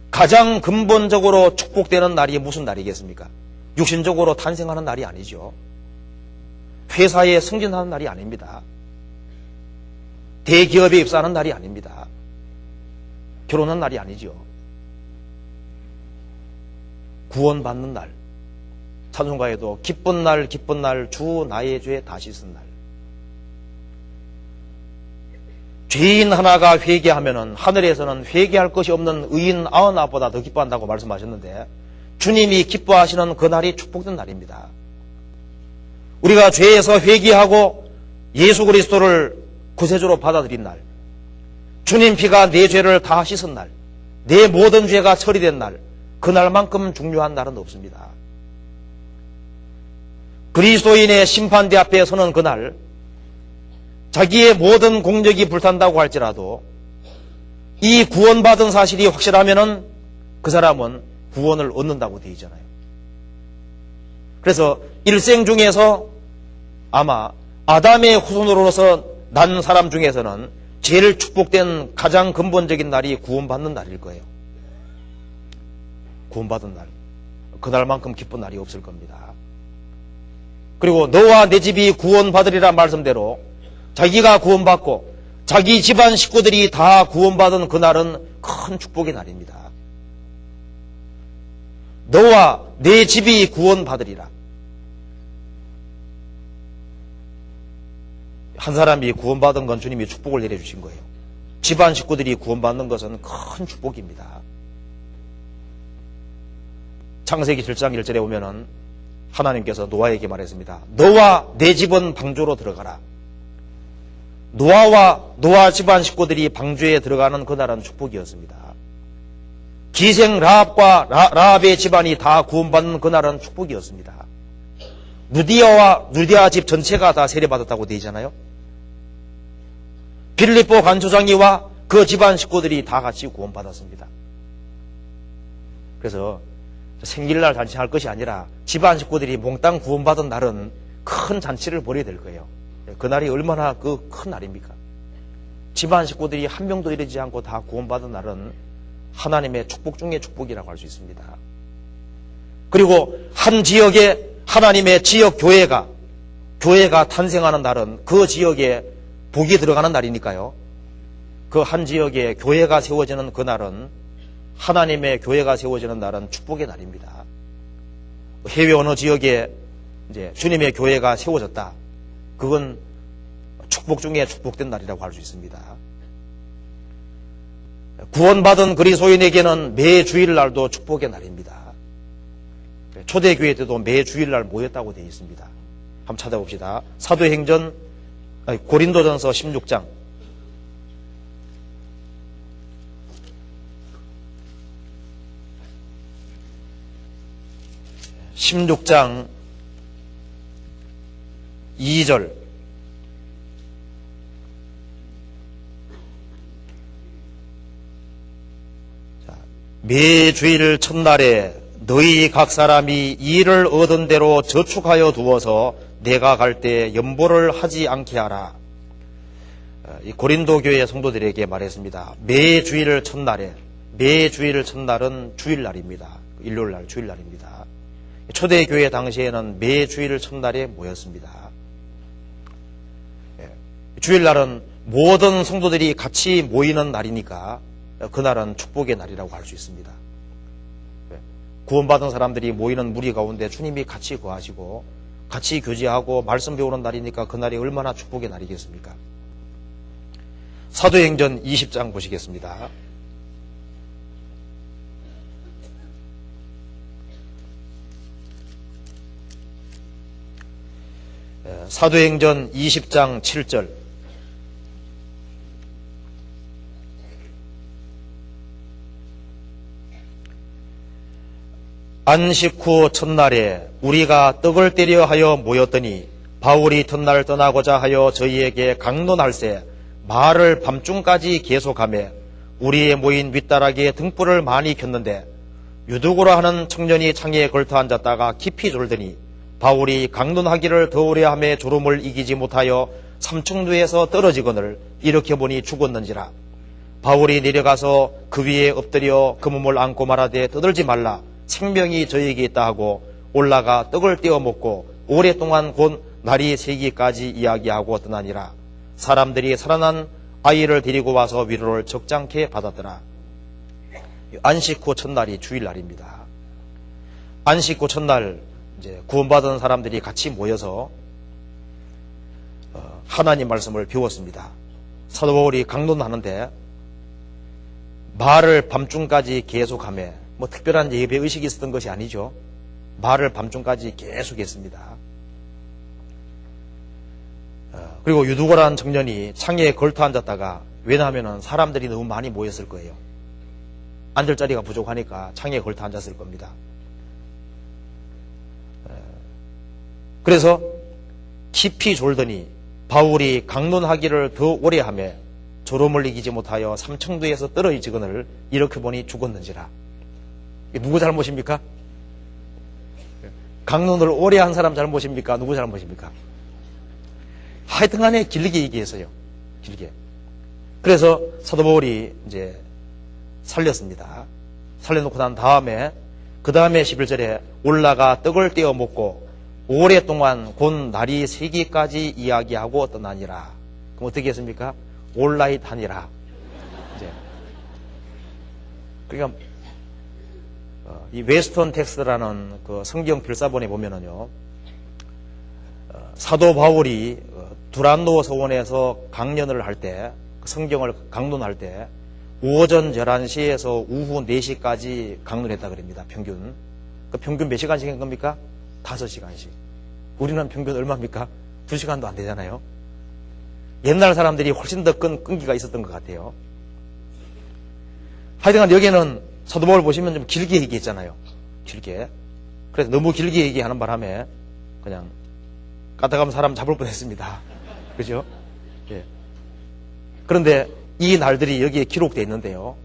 가장 근본적으로 축복되는 날이 무슨 날이겠습니까? 육신적으로 탄생하는 날이 아니죠. 회사에 승진하는 날이 아닙니다. 대기업에 입사하는 날이 아닙니다. 결혼한 날이 아니죠. 구원받는 날, 찬송가에도 기쁜 날 기쁜 날 주 나의 죄 다 씻은 날. 죄인 하나가 회개하면은 하늘에서는 회개할 것이 없는 의인 99보다 더 기뻐한다고 말씀하셨는데, 주님이 기뻐하시는 그 날이 축복된 날입니다. 우리가 죄에서 회개하고 예수 그리스도를 구세주로 받아들인 날, 주님 피가 내 죄를 다 씻은 날, 내 모든 죄가 처리된 날, 그날만큼 중요한 날은 없습니다. 그리스도인의 심판대 앞에 서는 그날, 자기의 모든 공적이 불탄다고 할지라도 이 구원받은 사실이 확실하면은 그 사람은 구원을 얻는다고 되어 있잖아요. 그래서 일생 중에서 아마 아담의 후손으로서 난 사람 중에서는 제일 축복된 가장 근본적인 날이 구원받는 날일 거예요. 구원받은 날. 그날만큼 기쁜 날이 없을 겁니다. 그리고 너와 내 집이 구원받으리란 말씀대로 자기가 구원받고 자기 집안 식구들이 다 구원받은 그날은 큰 축복의 날입니다. 너와 내 집이 구원받으리라. 한 사람이 구원받은 건 주님이 축복을 내려주신 거예요. 집안 식구들이 구원받는 것은 큰 축복입니다. 창세기 7장 1절에 보면은 하나님께서 노아에게 말했습니다. 너와 내 집은 방주로 들어가라. 노아 집안 식구들이 방주에 들어가는 그날은 축복이었습니다. 기생 라합의 집안이 다 구원받는 그날은 축복이었습니다. 누디아 집 전체가 다 세례받았다고 되어 있잖아요. 빌립보 간수장이와 그 집안 식구들이 다 같이 구원받았습니다. 그래서 생일날 잔치할 것이 아니라 집안 식구들이 몽땅 구원받은 날은 큰 잔치를 벌여야 될 거예요. 그날이 얼마나 그 큰 날입니까? 집안 식구들이 한 명도 이르지 않고 다 구원받은 날은 하나님의 축복 중의 축복이라고 할 수 있습니다. 그리고 한 지역에 하나님의 지역 교회가 탄생하는 날은 그 지역에 복이 들어가는 날이니까요. 그 한 지역에 교회가 세워지는 그 날은 하나님의 교회가 세워지는 날은 축복의 날입니다. 해외 어느 지역에 이제 주님의 교회가 세워졌다. 그건 축복 중에 축복된 날이라고 할 수 있습니다. 구원받은 그리스도인에게는 매 주일날도 축복의 날입니다. 초대교회 때도 매 주일날 모였다고 되어 있습니다. 한번 찾아봅시다. 고린도전서 16장 2절 매 주일 첫날에 너희 각 사람이 일을 얻은 대로 저축하여 두어서 내가 갈 때 연보를 하지 않게 하라. 이 고린도 교회 성도들에게 말했습니다. 매 주일 첫날은 주일날입니다. 일요일날 주일날입니다. 초대교회 당시에는 매 주일 첫날에 모였습니다. 주일날은 모든 성도들이 같이 모이는 날이니까 그날은 축복의 날이라고 할 수 있습니다. 구원받은 사람들이 모이는 무리 가운데 주님이 같이 거하시고 같이 교제하고 말씀 배우는 날이니까 그날이 얼마나 축복의 날이겠습니까? 사도행전 20장 보시겠습니다. 사도행전 20장 7절 안식 후 첫날에 우리가 떡을 떼려 하여 모였더니 바울이 첫날 떠나고자 하여 저희에게 강론할세 말을 밤중까지 계속하며 우리의 모인 윗다락에 등불을 많이 켰는데 유두고라 하는 청년이 창에 걸터 앉았다가 깊이 졸더니 바울이 강론하기를 더 오래 하며 졸음을 이기지 못하여 삼층루에서 떨어지거늘 이렇게 보니 죽었는지라. 바울이 내려가서 그 위에 엎드려 그 몸을 안고 말하되 떠들지 말라 생명이 저에게 있다 하고 올라가 떡을 떼어 먹고 오랫동안 곧 날이 새기까지 이야기하고 떠나니라. 사람들이 살아난 아이를 데리고 와서 위로를 적잖게 받았더라. 안식 후 첫날이 주일날입니다. 안식 후 첫날 이제 구원받은 사람들이 같이 모여서 하나님 말씀을 배웠습니다. 사도 바울이 강론하는데 말을 밤중까지 계속하며 뭐 특별한 예배 의식이 있었던 것이 아니죠. 말을 밤중까지 계속했습니다. 그리고 유두고라는 청년이 창에 걸터 앉았다가 왜냐하면 사람들이 너무 많이 모였을 거예요. 앉을 자리가 부족하니까 창에 걸터 앉았을 겁니다. 그래서 깊이 졸더니 바울이 강론하기를 더 오래 하며 졸음을 이기지 못하여 삼청두에서 떨어지거늘 이렇게 보니 죽었는지라. 이게 누구 잘못입니까? 강론을 오래 한 사람 잘못입니까? 누구 잘못입니까? 하여튼간에 길게 얘기했어요. 길게. 그래서 사도 바울이 이제 살렸습니다. 살려놓고 난 다음에 그 다음에 11절에 올라가 떡을 떼어 먹고 오랫동안 곧 날이 새기까지 이야기하고 떠나니라. 그럼 어떻게 했습니까? 올라잇 하니라. 이제. 그러니까 이 웨스턴 텍스트라는 그 성경 필사본에 보면은요, 사도 바울이 두란노 서원에서 강연을 할 때, 성경을 강론할 때 오전 11시에서 오후 4시까지 강론했다 그럽니다. 평균. 그 평균 몇 시간씩 한 겁니까? 5시간씩. 우리는 평균 얼마입니까? 2시간도 안 되잖아요. 옛날 사람들이 훨씬 더 끈기가 있었던 것 같아요. 하여튼간 여기는 사도 바울 보시면 좀 길게 얘기했잖아요. 길게. 그래서 너무 길게 얘기하는 바람에 그냥 까딱하면 사람 잡을 뻔했습니다. 그죠? 예. 그런데 이 날들이 여기에 기록되어 있는데요.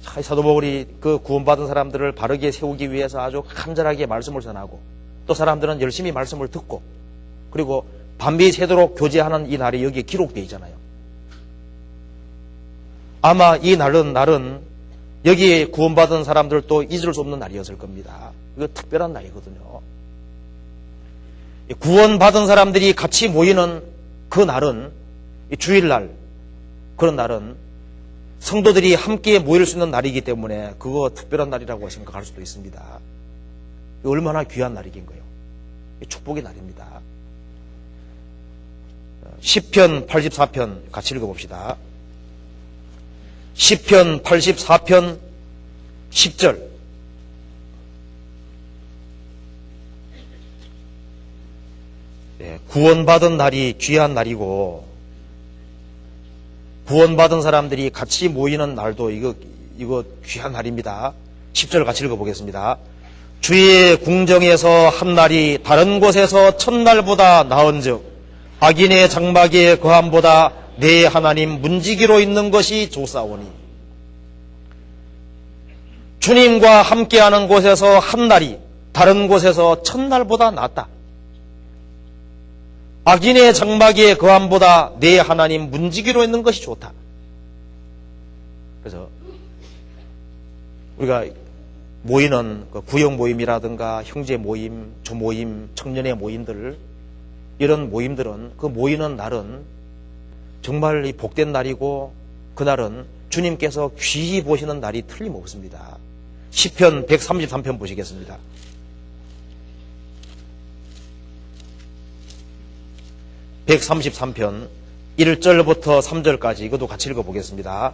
사도 바울이 그 구원받은 사람들을 바르게 세우기 위해서 아주 간절하게 말씀을 전하고, 또 사람들은 열심히 말씀을 듣고, 그리고 밤이 새도록 교제하는 이 날이 여기에 기록되어 있잖아요. 아마 이 날은 여기에 구원받은 사람들도 잊을 수 없는 날이었을 겁니다. 이거 특별한 날이거든요. 구원받은 사람들이 같이 모이는 그 날은, 주일날, 그런 날은 성도들이 함께 모일 수 있는 날이기 때문에 그거 특별한 날이라고 생각할 수도 있습니다. 얼마나 귀한 날이긴 거예요. 축복의 날입니다. 시편 84편 같이 읽어봅시다. 시편 84편 10절. 네, 구원받은 날이 귀한 날이고, 구원받은 사람들이 같이 모이는 날도 이거 귀한 날입니다. 10절 같이 읽어보겠습니다. 주의 궁정에서 한 날이 다른 곳에서 첫날보다 나은즉 악인의 장막에 거함보다 내 하나님 문지기로 있는 것이 좋사오니. 주님과 함께하는 곳에서 한 날이 다른 곳에서 첫날보다 낫다. 악인의 장막에 거함보다 내 하나님 문지기로 있는 것이 좋다. 그래서 우리가 모이는 그 구역 모임이라든가 형제 모임, 조모임, 청년의 모임들, 이런 모임들은, 그 모이는 날은 정말 이 복된 날이고, 그날은 주님께서 귀히 보시는 날이 틀림없습니다. 시편 133편 보시겠습니다. 133편 1절부터 3절까지 이것도 같이 읽어보겠습니다.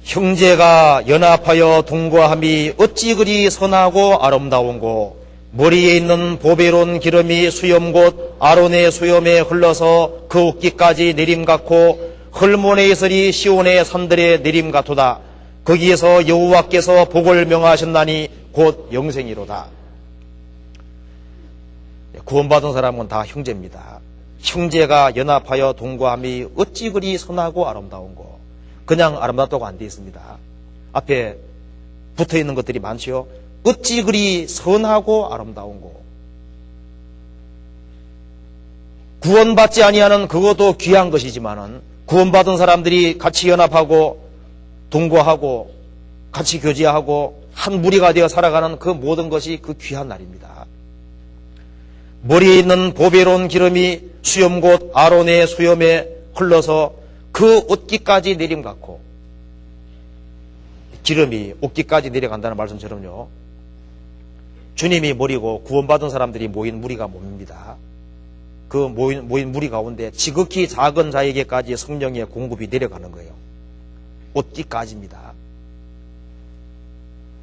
형제가 연합하여 동거함이 어찌 그리 선하고 아름다운고, 머리에 있는 보배로운 기름이 수염 곧 아론의 수염에 흘러서 그 옷깃까지 내림 같고, 헐몬의 이슬이 시온의 산들의 내림 같도다. 거기에서 여호와께서 복을 명하셨나니 곧 영생이로다. 구원받은 사람은 다 형제입니다. 형제가 연합하여 동거함이 어찌 그리 선하고 아름다운고. 그냥 아름답다고 안 되어 있습니다. 앞에 붙어 있는 것들이 많지요. 어찌 그리 선하고 아름다운고. 구원받지 아니하는 그것도 귀한 것이지만은, 구원받은 사람들이 같이 연합하고 동거하고 같이 교제하고 한 무리가 되어 살아가는 그 모든 것이 그 귀한 날입니다. 머리에 있는 보배로운 기름이 수염 곧 아론의 수염에 흘러서 그 옷깃까지 내림 같고, 기름이 옷깃까지 내려간다는 말씀처럼요, 주님이 머리고 구원받은 사람들이 모인 무리가 몸입니다. 그 모인 무리 가운데 지극히 작은 자에게까지 성령의 공급이 내려가는 거예요. 옷깃까지입니다.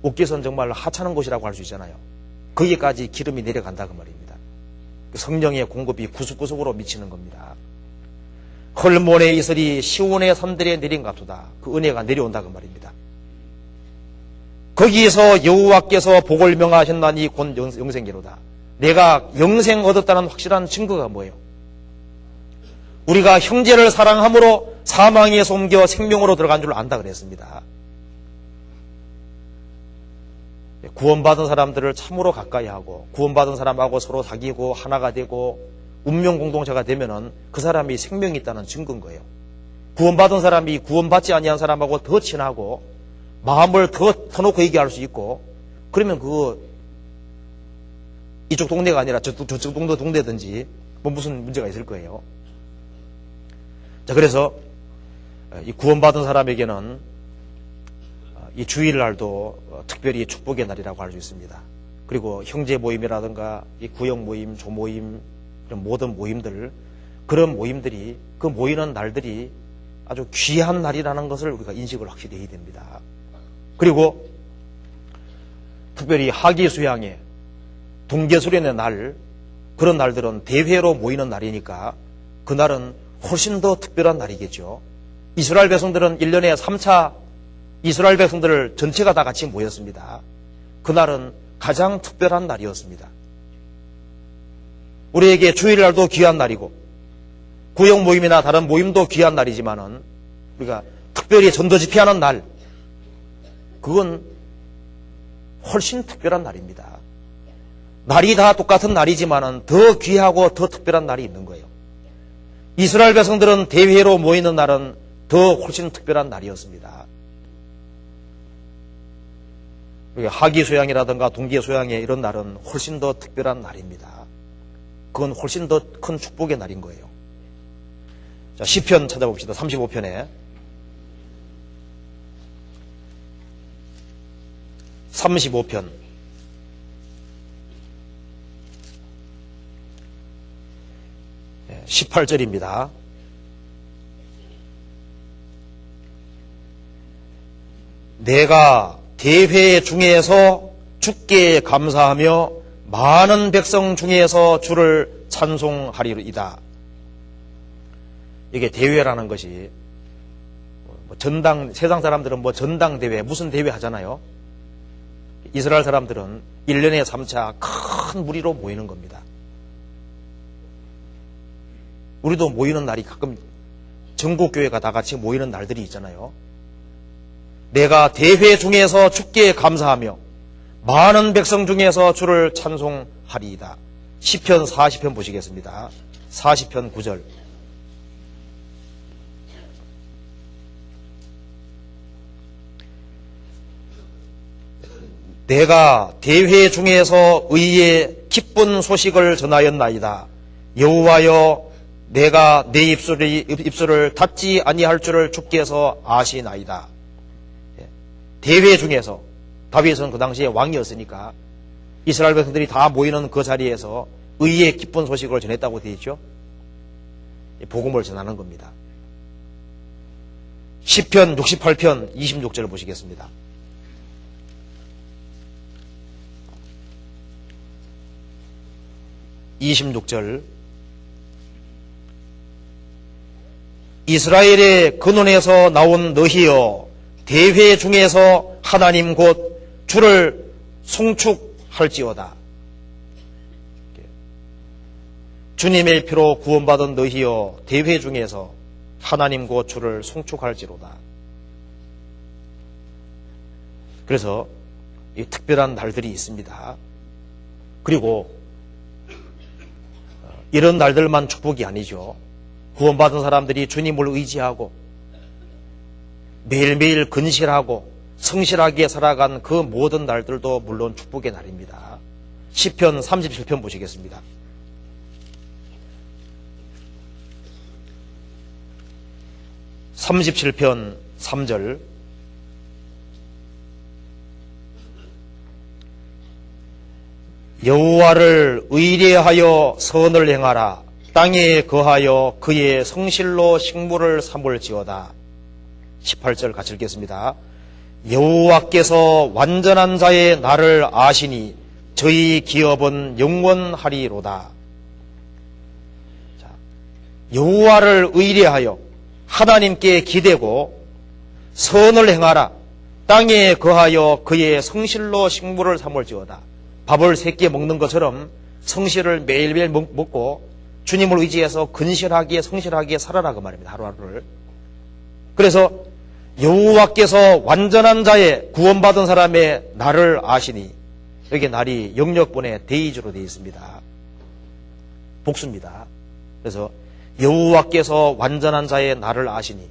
옷깃은 정말 하찮은 곳이라고 할 수 있잖아요. 거기까지 기름이 내려간다 그 말입니다. 성령의 공급이 구석구석으로 미치는 겁니다. 헐몬의 이슬이 시온의 산들에 내린 같도다. 그 은혜가 내려온다 그 말입니다. 거기에서 여호와께서 복을 명하셨나니 곧 영생이로다. 내가 영생 얻었다는 확실한 증거가 뭐예요? 우리가 형제를 사랑함으로 사망에서 옮겨 생명으로 들어간 줄 안다 그랬습니다. 구원받은 사람들을 참으로 가까이 하고, 구원받은 사람하고 서로 사귀고 하나가 되고 운명 공동체가 되면은 그 사람이 생명이 있다는 증거인 거예요. 구원받은 사람이 구원받지 아니한 사람하고 더 친하고 마음을 더 터놓고 얘기할 수 있고, 그러면 그거 이쪽 동네가 아니라 저쪽 동네든지 뭐 무슨 문제가 있을 거예요. 자, 그래서 이 구원받은 사람에게는 이 주일날도 특별히 축복의 날이라고 할 수 있습니다. 그리고 형제 모임이라든가 이 구역 모임, 조모임, 이런 모든 모임들, 그런 모임들이, 그 모이는 날들이 아주 귀한 날이라는 것을 우리가 인식을 확실히 해야 됩니다. 그리고 특별히 하기수양회, 동계수련의 날, 그런 날들은 대회로 모이는 날이니까 그날은 훨씬 더 특별한 날이겠죠. 이스라엘 백성들은 1년에 3차 이스라엘 백성들 전체가 다 같이 모였습니다. 그날은 가장 특별한 날이었습니다. 우리에게 주일날도 귀한 날이고 구역 모임이나 다른 모임도 귀한 날이지만은 우리가 특별히 전도 집회하는 날, 그건 훨씬 특별한 날입니다. 날이 다 똑같은 날이지만은 더 귀하고 더 특별한 날이 있는 거예요. 이스라엘 백성들은 대회로 모이는 날은 더 훨씬 특별한 날이었습니다. 하기수양이라든가 동계수양회 이런 날은 훨씬 더 특별한 날입니다. 그건 훨씬 더 큰 축복의 날인 거예요. 자, 시편 찾아봅시다. 35편에 35편 18절입니다. 내가 대회 중에서 주께 감사하며 많은 백성 중에서 주를 찬송하리이다. 이게 대회라는 것이 전당, 세상 사람들은 전당대회, 무슨 대회 하잖아요. 이스라엘 사람들은 1년에 3차 큰 무리로 모이는 겁니다. 우리도 모이는 날이 가끔 전국교회가 다 같이 모이는 날들이 있잖아요. 내가 대회 중에서 주께 감사하며 많은 백성 중에서 주를 찬송하리이다. 시편 40편 보시겠습니다. 40편 9절. 내가 대회 중에서 의의 기쁜 소식을 전하였나이다. 여호와여, 내가 내 입술을 닫지 아니할 줄을 주께서 아시나이다. 대회 중에서, 다윗은 그 당시에 왕이었으니까 이스라엘 백성들이 다 모이는 그 자리에서 의의 기쁜 소식을 전했다고 되어 있죠. 복음을 전하는 겁니다. 시편 68편 26절을 보시겠습니다. 이스라엘의 근원에서 나온 너희여, 대회 중에서 하나님 곧 주를 송축할지어다. 주님의 피로 구원받은 너희여, 대회 중에서 하나님 곧 주를 송축할지로다. 그래서 이 특별한 날들이 있습니다. 그리고 이런 날들만 축복이 아니죠. 구원받은 사람들이 주님을 의지하고 매일매일 근실하고 성실하게 살아간 그 모든 날들도 물론 축복의 날입니다. 시편 37편 보시겠습니다. (37편) 3절. 여호와를 의뢰하여 선을 행하라. 땅에 거하여 그의 성실로 식물을 삼을지어다. 18절 같이 읽겠습니다. 여호와께서 완전한 자의 날을 아시니 저희 기업은 영원하리로다. 여호와를 의뢰하여 하나님께 기대고 선을 행하라. 땅에 거하여 그의 성실로 식물을 삼을지어다. 밥을 3끼 먹는 것처럼 성실을 매일매일 먹고 주님을 의지해서 근실하게 성실하게 살아라 그 말입니다. 하루하루를. 그래서 여호와께서 완전한 자의 구원받은 사람의 날을 아시니, 여기 날이 영역본의 데이즈로 되어 있습니다. 복수입니다. 그래서 여호와께서 완전한 자의 날을 아시니,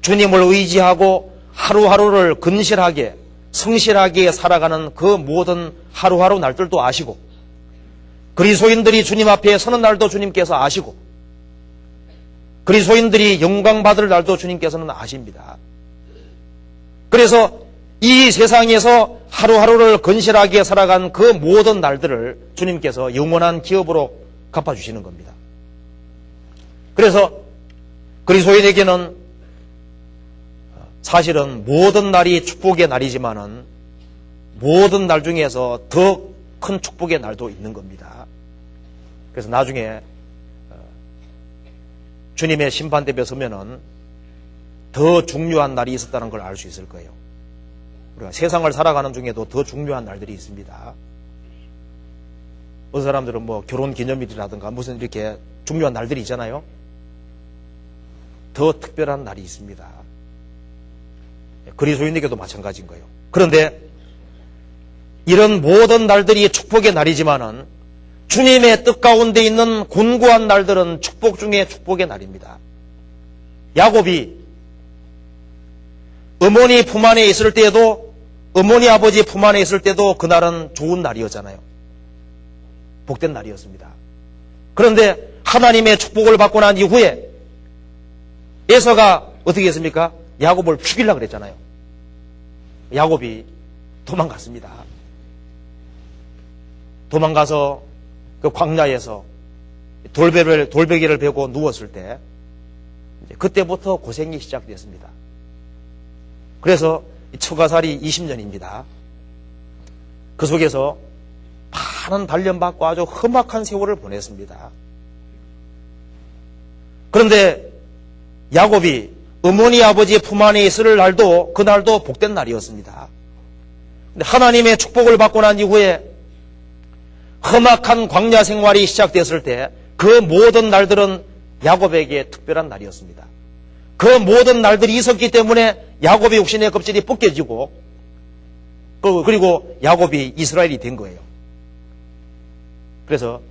주님을 의지하고 하루하루를 근실하게 성실하게 살아가는 그 모든 하루하루 날들도 아시고, 그리스도인들이 주님 앞에 서는 날도 주님께서 아시고, 그리스도인들이 영광 받을 날도 주님께서는 아십니다. 그래서 이 세상에서 하루하루를 건실하게 살아간 그 모든 날들을 주님께서 영원한 기업으로 갚아주시는 겁니다. 그래서 그리스도인에게는 사실은 모든 날이 축복의 날이지만은 모든 날 중에서 더 큰 축복의 날도 있는 겁니다. 그래서 나중에 주님의 심판대에 서면은 더 중요한 날이 있었다는 걸 알 수 있을 거예요. 우리가 세상을 살아가는 중에도 더 중요한 날들이 있습니다. 어떤 사람들은 뭐 결혼 기념일이라든가 무슨 이렇게 중요한 날들이 있잖아요. 더 특별한 날이 있습니다. 그리스도인에게도 마찬가지인 거예요. 그런데 이런 모든 날들이 축복의 날이지만은 주님의 뜻 가운데 있는 곤고한 날들은 축복 중에 축복의 날입니다. 야곱이 어머니 품 안에 있을 때에도, 어머니 아버지 품 안에 있을 때도 그날은 좋은 날이었잖아요. 복된 날이었습니다. 그런데 하나님의 축복을 받고 난 이후에 에서가 어떻게 했습니까? 야곱을 죽이려고 그랬잖아요. 야곱이 도망갔습니다. 도망가서 그 광야에서 돌베개를 베고 누웠을 때 그때부터 고생이 시작됐습니다. 그래서 처가살이 20년입니다. 그 속에서 많은 단련받고 아주 험악한 세월을 보냈습니다. 그런데 야곱이 어머니 아버지의 품 안에 있을 날도 그날도 복된 날이었습니다. 근데 하나님의 축복을 받고 난 이후에 험악한 광야 생활이 시작됐을 때 그 모든 날들은 야곱에게 특별한 날이었습니다. 그 모든 날들이 있었기 때문에 야곱의 육신의 껍질이 벗겨지고 그리고 야곱이 이스라엘이 된 거예요. 그래서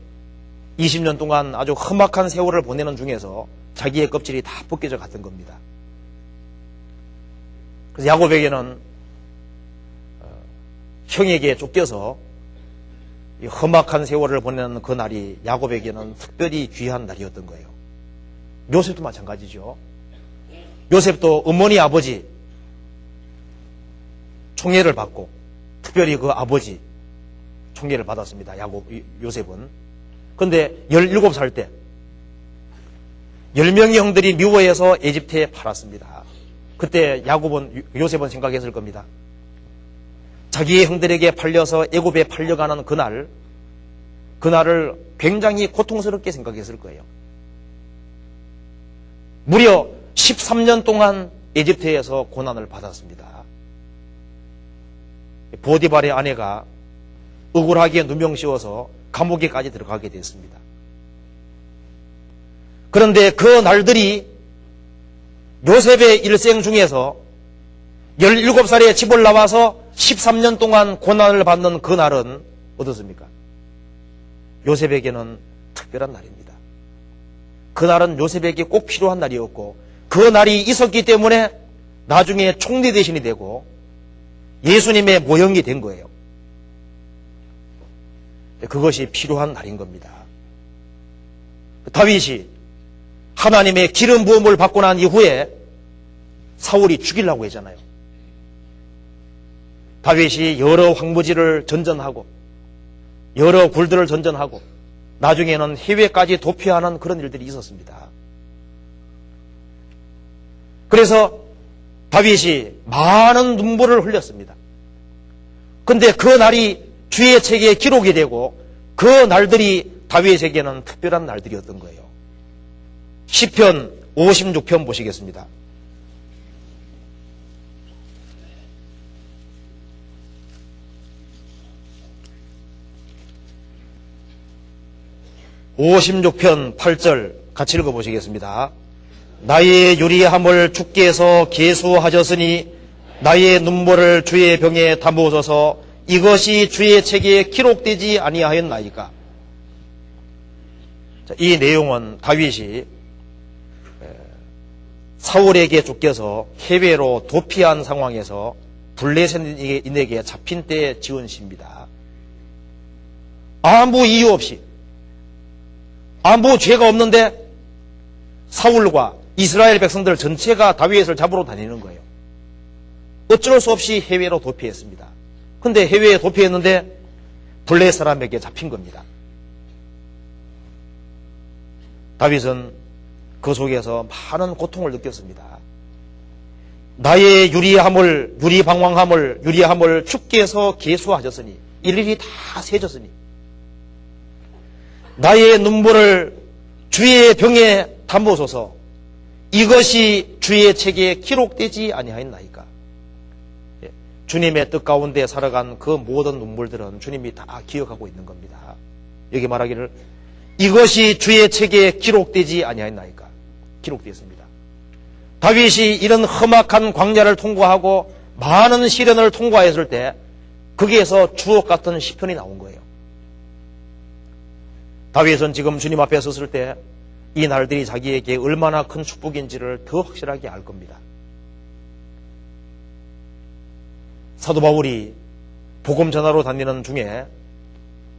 20년 동안 아주 험악한 세월을 보내는 중에서 자기의 껍질이 다 벗겨져 갔던 겁니다. 그래서 야곱에게는 형에게 쫓겨서 이 험악한 세월을 보내는 그 날이 야곱에게는 특별히 귀한 날이었던 거예요. 요셉도 마찬가지죠. 요셉도 어머니 아버지 총애를 받고 특별히 그 아버지 총애를 받았습니다. 요셉은. 그런데 17살 때 10명의 형들이 미워해서 에집트에 팔았습니다. 그때 요셉은 생각했을 겁니다. 자기의 형들에게 팔려서 애굽에 팔려가는 그날을 굉장히 고통스럽게 생각했을 거예요. 무려 13년 동안 에집트에서 고난을 받았습니다. 보디발의 아내가 억울하게 누명 씌워서 감옥에까지 들어가게 됐습니다. 그런데 그 날들이 요셉의 일생 중에서 17살에 집을 나와서 13년 동안 고난을 받는 그 날은 어떻습니까? 요셉에게는 특별한 날입니다. 그 날은 요셉에게 꼭 필요한 날이었고 그 날이 있었기 때문에 나중에 총리 대신이 되고 예수님의 모형이 된 거예요. 그것이 필요한 날인 겁니다. 다윗이 하나님의 기름 부음을 받고 난 이후에 사울이 죽이려고 했잖아요. 다윗이 여러 황무지를 전전하고 여러 굴들을 전전하고 나중에는 해외까지 도피하는 그런 일들이 있었습니다. 그래서 다윗이 많은 눈물을 흘렸습니다. 그런데 그 날이 주의 책에 기록이 되고 그 날들이 다윗에게는 특별한 날들이었던 거예요. 시편 56편 보시겠습니다. (56편) 8절 같이 읽어보시겠습니다. 나의 유리함을 주께서 계수하셨으니 나의 눈물을 주의 병에 담으소서. 이것이 주의 책에 기록되지 아니하였나이까. 이 내용은 다윗이 사울에게 쫓겨서 해외로 도피한 상황에서 블레셋인에게 잡힌 때에 지은 시입니다. 아무 이유 없이, 아무 죄가 없는데 사울과 이스라엘 백성들 전체가 다윗을 잡으러 다니는 거예요. 어쩔 수 없이 해외로 도피했습니다. 근데 해외에 도피했는데 블레셋 사람에게 잡힌 겁니다. 다윗은 그 속에서 많은 고통을 느꼈습니다. 나의 유리방황함을 주께서 계수하셨으니 일일이 다 세졌으니 나의 눈물을 주의 병에 담으소서 이것이 주의 책에 기록되지 아니하였나이까. 주님의 뜻 가운데 살아간 그 모든 눈물들은 주님이 다 기억하고 있는 겁니다. 여기 말하기를 이것이 주의 책에 기록되지 아니하였나이까. 기록되었습니다. 다윗이 이런 험악한 광야를 통과하고 많은 시련을 통과했을 때 거기에서 주옥 같은 시편이 나온 거예요. 다윗은 지금 주님 앞에 섰을 때 이 날들이 자기에게 얼마나 큰 축복인지를 더 확실하게 알 겁니다. 사도 바울이 복음 전하러 다니는 중에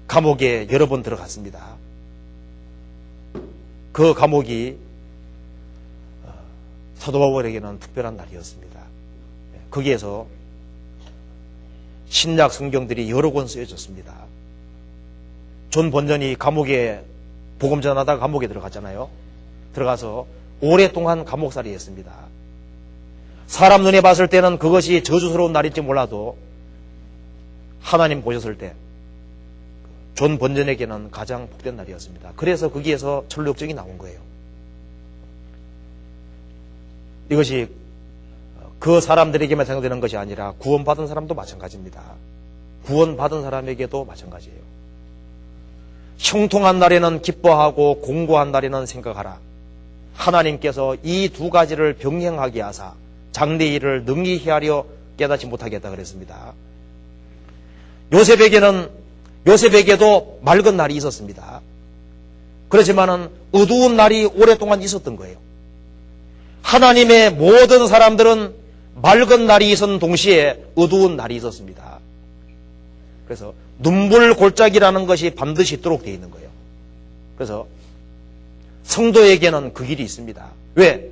감옥에 여러 번 들어갔습니다. 그 감옥이 사도 바울에게는 특별한 날이었습니다. 거기에서 신약 성경들이 여러 권 쓰여졌습니다. 존 번전이 감옥에 복음 전하다가 감옥에 들어갔잖아요. 들어가서 오랫동안 감옥살이 했습니다. 사람 눈에 봤을 때는 그것이 저주스러운 날일지 몰라도 하나님 보셨을 때 존 번전에게는 가장 복된 날이었습니다. 그래서 거기에서 철록정이 나온 거예요. 이것이 그 사람들에게만 생각되는 것이 아니라 구원받은 사람도 마찬가지입니다. 구원받은 사람에게도 마찬가지예요. 형통한 날에는 기뻐하고 공고한 날에는 생각하라. 하나님께서 이 두 가지를 병행하게 하사 장래일을 능히 헤아려 깨닫지 못하게 했다 그랬습니다. 요셉에게도 맑은 날이 있었습니다. 그렇지만은 어두운 날이 오랫동안 있었던 거예요. 하나님의 모든 사람들은 맑은 날이 있었던 동시에 어두운 날이 있었습니다. 그래서 눈물 골짜기라는 것이 반드시 있도록 되어 있는 거예요. 그래서 성도에게는 그 길이 있습니다. 왜?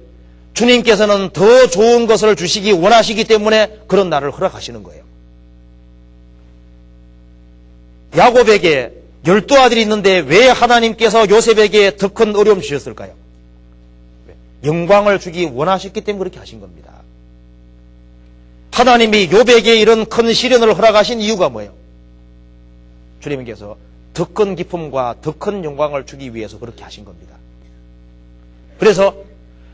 주님께서는 더 좋은 것을 주시기 원하시기 때문에 그런 날을 허락하시는 거예요. 야곱에게 12아들이 있는데 왜 하나님께서 요셉에게 더 큰 어려움 주셨을까요? 영광을 주기 원하셨기 때문에 그렇게 하신 겁니다. 하나님이 욥에게 이런 큰 시련을 허락하신 이유가 뭐예요? 주님께서 더 큰 기쁨과 더 큰 영광을 주기 위해서 그렇게 하신 겁니다. 그래서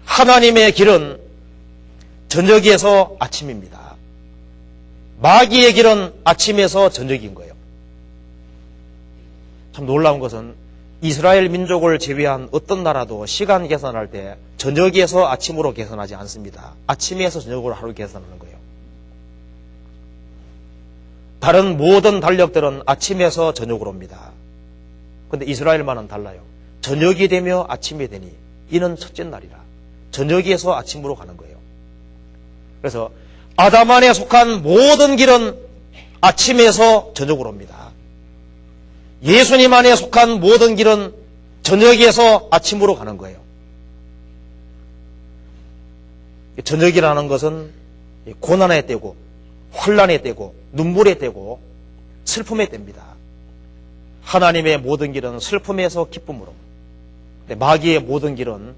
하나님의 길은 저녁에서 아침입니다. 마귀의 길은 아침에서 저녁인 거예요. 참 놀라운 것은 이스라엘 민족을 제외한 어떤 나라도 시간 계산할 때 저녁에서 아침으로 계산하지 않습니다. 아침에서 저녁으로 하루 계산하는 거예요. 다른 모든 달력들은 아침에서 저녁으로 옵니다. 그런데 이스라엘만은 달라요. 저녁이 되며 아침이 되니 이는 첫째 날이라. 저녁에서 아침으로 가는 거예요. 그래서 아담 안에 속한 모든 길은 아침에서 저녁으로 옵니다. 예수님 안에 속한 모든 길은 저녁에서 아침으로 가는 거예요. 저녁이라는 것은 고난의 때고 환난의 때고 눈물의 때고 슬픔의 때입니다. 하나님의 모든 길은 슬픔에서 기쁨으로, 마귀의 모든 길은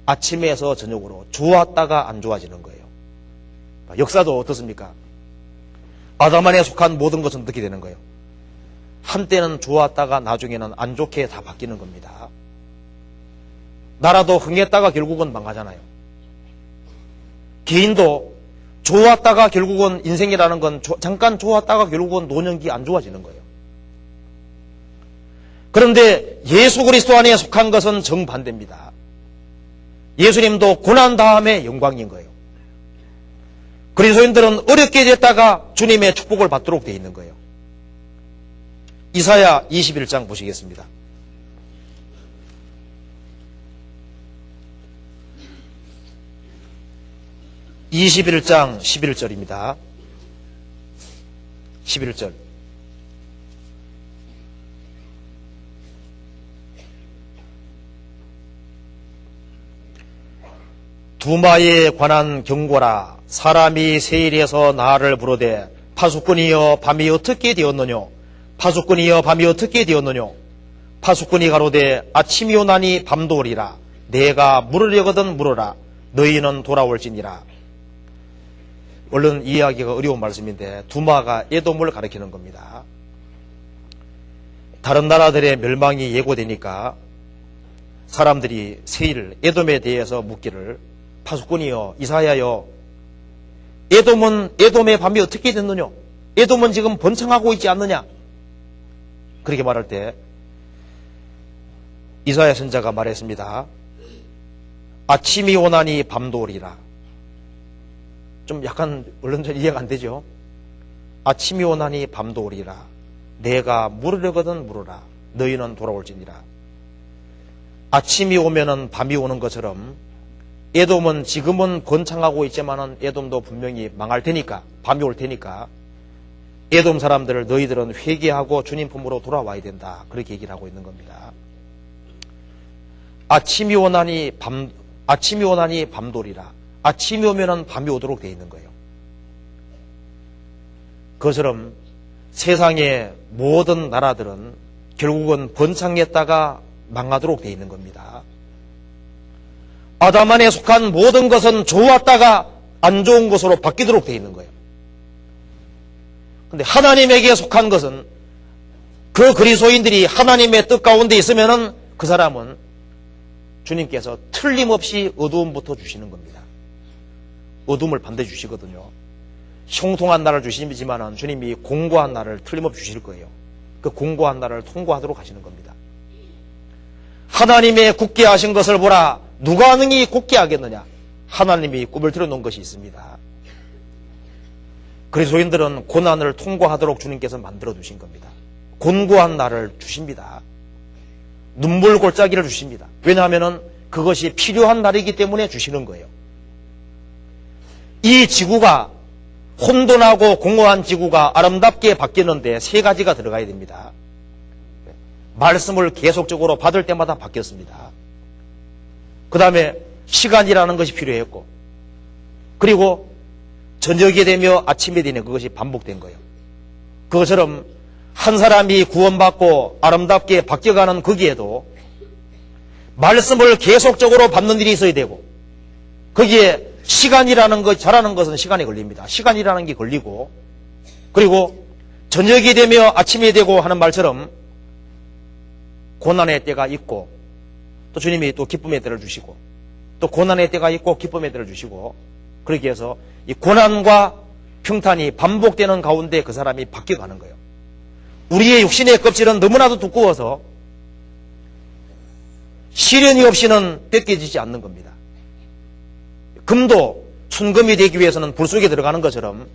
아침에서 저녁으로 좋았다가 안 좋아지는 거예요. 역사도 어떻습니까? 아담 안에 속한 모든 것은 어떻게 되는 거예요? 한때는 좋았다가 나중에는 안 좋게 다 바뀌는 겁니다. 나라도 흥했다가 결국은 망하잖아요. 개인도 좋았다가 결국은 인생이라는 건 잠깐 좋았다가 결국은 노년기 안 좋아지는 거예요. 그런데 예수 그리스도 안에 속한 것은 정반대입니다. 예수님도 고난 다음에 영광인 거예요. 그리스도인들은 어렵게 됐다가 주님의 축복을 받도록 되어 있는 거예요. 이사야 21장 보시겠습니다. 21장 11절입니다. 11절. 두마에 관한 경고라. 사람이 세일에서 나를 부르되 파수꾼이여 밤이 어떻게 되었느뇨? 파수꾼이여 밤이 어떻게 되었느뇨? 파수꾼이 가로되 아침이 오나니 밤도 오리라. 내가 물으려거든 물어라. 너희는 돌아올지니라. 얼른 이해하기가 어려운 말씀인데 두마가 에돔을 가리키는 겁니다. 다른 나라들의 멸망이 예고되니까 사람들이 세일 에돔에 대해서 묻기를 파수꾼이여 이사야여 에돔의 밤이 어떻게 됐느냐? 에돔은 지금 번창하고 있지 않느냐? 그렇게 말할 때 이사야 선지자가 말했습니다. 아침이 오나니 밤도 오리라. 좀 약간 얼른 이해가 안 되죠? 아침이 오나니 밤도 오리라. 내가 물으려거든 물어라. 너희는 돌아올지니라. 아침이 오면은 밤이 오는 것처럼 에돔은 지금은 번창하고 있지만은 에돔도 분명히 망할 테니까, 밤이 올 테니까 에돔 사람들을 너희들은 회개하고 주님 품으로 돌아와야 된다. 그렇게 얘기를 하고 있는 겁니다. 아침이 오나니 밤도리라. 아침이 오면은 밤이 오도록 되어 있는 거예요. 그것처럼 세상의 모든 나라들은 결국은 번창했다가 망하도록 되어 있는 겁니다. 아담 안에 속한 모든 것은 좋았다가 안 좋은 것으로 바뀌도록 되어 있는 거예요. 그런데 하나님에게 속한 것은 그 그리스도인들이 하나님의 뜻 가운데 있으면은 그 사람은 주님께서 틀림없이 어두움부터 주시는 겁니다. 어둠을 반드시 주시거든요. 형통한 날을 주시지만은 주님이 공고한 날을 틀림없이 주실 거예요. 그 공고한 날을 통과하도록 하시는 겁니다. 하나님의 굳게 하신 것을 보라. 누가 능히 굳게 하겠느냐? 하나님이 꿈을 들어놓은 것이 있습니다. 그리스도인들은 고난을 통과하도록 주님께서 만들어 주신 겁니다. 곤고한 날을 주십니다. 눈물 골짜기를 주십니다. 왜냐하면 그것이 필요한 날이기 때문에 주시는 거예요. 이 지구가 혼돈하고 공허한 지구가 아름답게 바뀌는데 세 가지가 들어가야 됩니다. 말씀을 계속적으로 받을 때마다 바뀌었습니다. 그 다음에 시간이라는 것이 필요했고, 그리고 저녁이 되며 아침이 되는 그것이 반복된 거예요. 그것처럼 한 사람이 구원받고 아름답게 바뀌어가는 거기에도 말씀을 계속적으로 받는 일이 있어야 되고, 거기에 시간이라는 것, 자라는 것은 시간이 걸립니다. 시간이라는 게 걸리고, 그리고 저녁이 되며 아침이 되고 하는 말처럼 고난의 때가 있고, 또 주님이 또 기쁨의 때를 주시고, 또 고난의 때가 있고 기쁨의 때를 주시고, 그렇게 해서 이 고난과 평탄이 반복되는 가운데 그 사람이 바뀌어가는 거예요. 우리의 육신의 껍질은 너무나도 두꺼워서 시련이 없이는 뺏겨지지 않는 겁니다. 금도 순금이 되기 위해서는 불 속에 들어가는 것처럼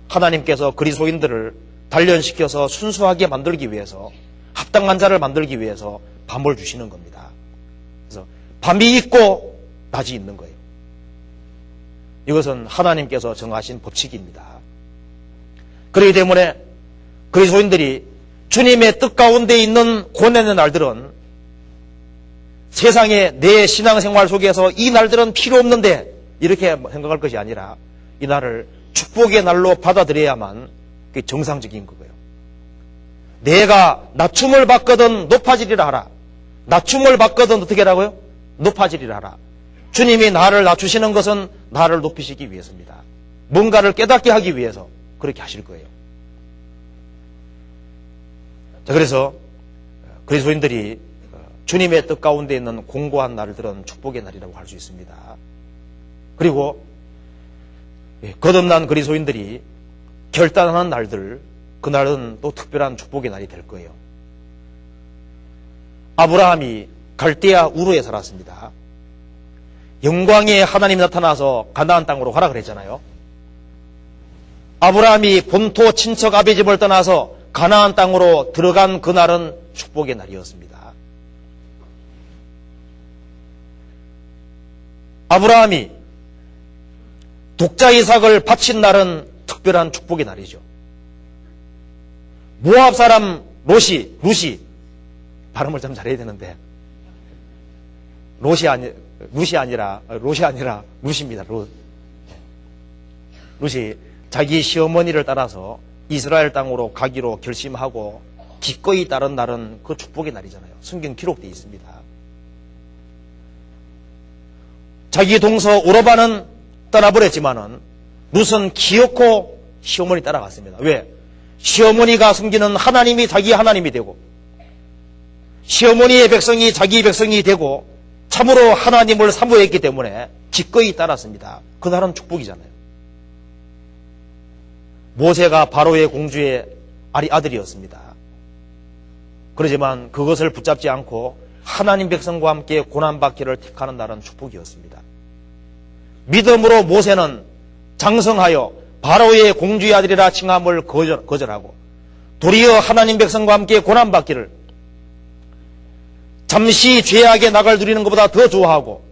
하나님께서 그리스도인들을 단련시켜서 순수하게 만들기 위해서, 합당한 자를 만들기 위해서 밤을 주시는 겁니다. 그래서 밤이 있고 낮이 있는 거예요. 이것은 하나님께서 정하신 법칙입니다. 그렇기 때문에 그리스도인들이 주님의 뜻 가운데 있는 고난의 날들은 세상에 내 신앙생활 속에서 이 날들은 필요 없는데 이렇게 생각할 것이 아니라 이 날을 축복의 날로 받아들여야만 그게 정상적인 거고요. 내가 낮춤을 받거든 높아지리라 하라. 낮춤을 받거든 어떻게 하라고요? 높아지리라 하라. 주님이 나를 낮추시는 것은 나를 높이시기 위해서입니다. 뭔가를 깨닫게 하기 위해서 그렇게 하실 거예요. 자, 그래서 그리스도인들이 주님의 뜻 가운데 있는 공고한 날들은 축복의 날이라고 할 수 있습니다. 그리고 거듭난 그리스도인들이 결단하는 날들, 그날은 또 특별한 축복의 날이 될 거예요. 아브라함이 갈대아 우르에 살았습니다. 영광의 하나님이 나타나서 가나안 땅으로 가라 그랬잖아요. 아브라함이 본토 친척 아비 집을 떠나서 가나안 땅으로 들어간 그날은 축복의 날이었습니다. 아브라함이 독자 이삭을 바친 날은 특별한 축복의 날이죠. 모압 사람 루시, 발음을 좀 잘해야 되는데, 루시 아니라 루시입니다. 루시, 자기 시어머니를 따라서 이스라엘 땅으로 가기로 결심하고 기꺼이 따른 날은 그 축복의 날이잖아요. 성경 기록되어 있습니다. 자기 동서 오르바는 떠나버렸지만은 룻은 기어코 시어머니 따라갔습니다. 왜? 시어머니가 섬기는 하나님이 자기 하나님이 되고, 시어머니의 백성이 자기 백성이 되고, 참으로 하나님을 사모했기 때문에 기꺼이 따랐습니다. 그날은 축복이잖아요. 모세가 바로의 공주의 아들이었습니다. 그러지만 그것을 붙잡지 않고 하나님 백성과 함께 고난받기를 택하는 날은 축복이었습니다. 믿음으로 모세는 장성하여 바로의 공주의 아들이라 칭함을 거절하고 도리어 하나님 백성과 함께 고난받기를 잠시 죄악의 낙을 누리는 것보다 더 좋아하고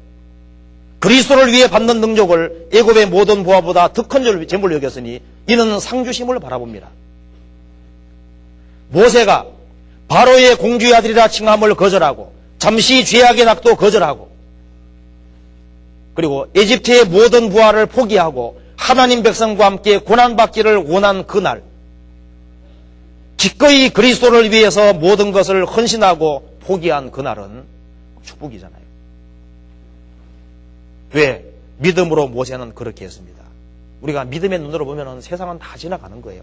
그리스도를 위해 받는 능력을 애굽의 모든 부하보다 더 큰 재물로 여겼으니 이는 상주심을 바라봅니다. 모세가 바로의 공주의 아들이라 칭함을 거절하고 잠시 죄악의 낙도 거절하고 그리고 에집트의 모든 부하를 포기하고 하나님 백성과 함께 고난받기를 원한 그날, 기꺼이 그리스도를 위해서 모든 것을 헌신하고 포기한 그날은 축복이잖아요. 왜? 믿음으로 모세는 그렇게 했습니다. 우리가 믿음의 눈으로 보면 세상은 다 지나가는 거예요.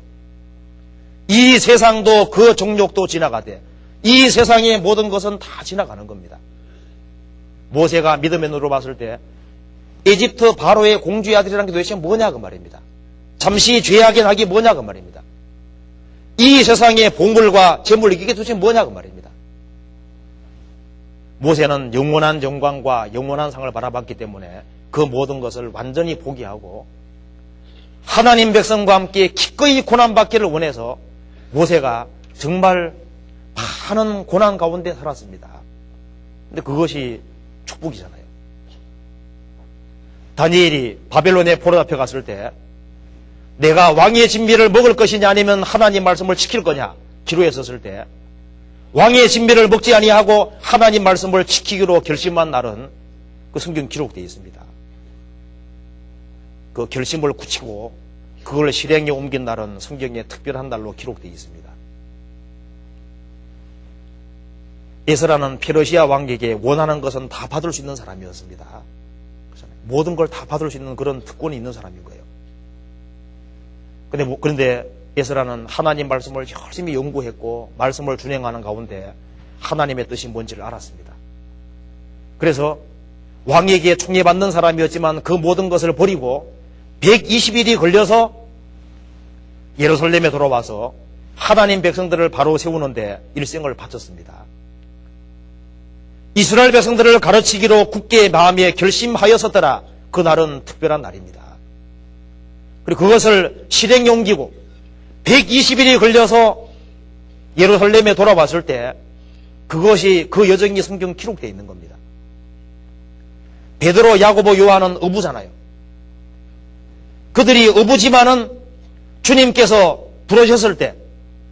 이 세상도 그 종족도 지나가되 이 세상의 모든 것은 다 지나가는 겁니다. 모세가 믿음의 눈으로 봤을 때 에집트 바로의 공주의 아들이라는 게 도대체 뭐냐 그 말입니다. 잠시 죄악의 낙이 뭐냐 그 말입니다. 이 세상의 보물과 재물 이게 도대체 뭐냐 그 말입니다. 모세는 영원한 영광과 영원한 상을 바라봤기 때문에 그 모든 것을 완전히 포기하고 하나님 백성과 함께 기꺼이 고난받기를 원해서 모세가 정말 많은 고난 가운데 살았습니다. 근데 그것이 축복이잖아요. 다니엘이 바벨론에 포로 잡혀갔을 때 내가 왕의 진미를 먹을 것이냐 아니면 하나님 말씀을 지킬 거냐 기로했었을 때 왕의 진미를 먹지 아니하고 하나님 말씀을 지키기로 결심한 날은 그 성경 기록되어 있습니다. 그 결심을 굳히고 그걸 실행에 옮긴 날은 성경에 특별한 날로 기록되어 있습니다. 에스라는 페르시아 왕에게 원하는 것은 다 받을 수 있는 사람이었습니다. 모든 걸 다 받을 수 있는 그런 특권이 있는 사람인 거예요. 그런데 에스라는 하나님 말씀을 열심히 연구했고 말씀을 준행하는 가운데 하나님의 뜻이 뭔지를 알았습니다. 그래서 왕에게 총애받는 사람이었지만 그 모든 것을 버리고 120일이 걸려서 예루살렘에 돌아와서 하나님 백성들을 바로 세우는데 일생을 바쳤습니다. 이스라엘 백성들을 가르치기로 굳게 마음에 결심하였었더라. 그날은 특별한 날입니다. 그리고 그것을 실행에 옮기고 120일이 걸려서 예루살렘에 돌아왔을 때 그것이 그 여정이 성경 기록되어 있는 겁니다. 베드로, 야고보, 요한은 어부잖아요. 그들이 어부지만은 주님께서 부르셨을 때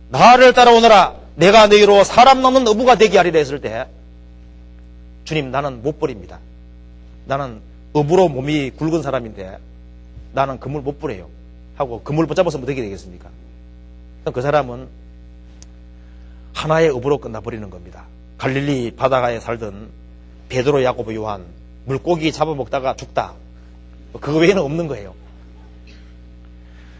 나를 따라오너라 내가 너희로 사람 넘는 어부가 되게 하리라 했을 때 주님 나는 못 버립니다. 나는 어부로 몸이 굵은 사람인데 나는 그물 못 버려요 하고 그물 붙잡아서 어떻게 되겠습니까? 그 사람은 하나의 어부로 끝나버리는 겁니다. 갈릴리 바다가에 살던 베드로, 야고보, 요한 물고기 잡아먹다가 죽다. 그거 외에는 없는 거예요.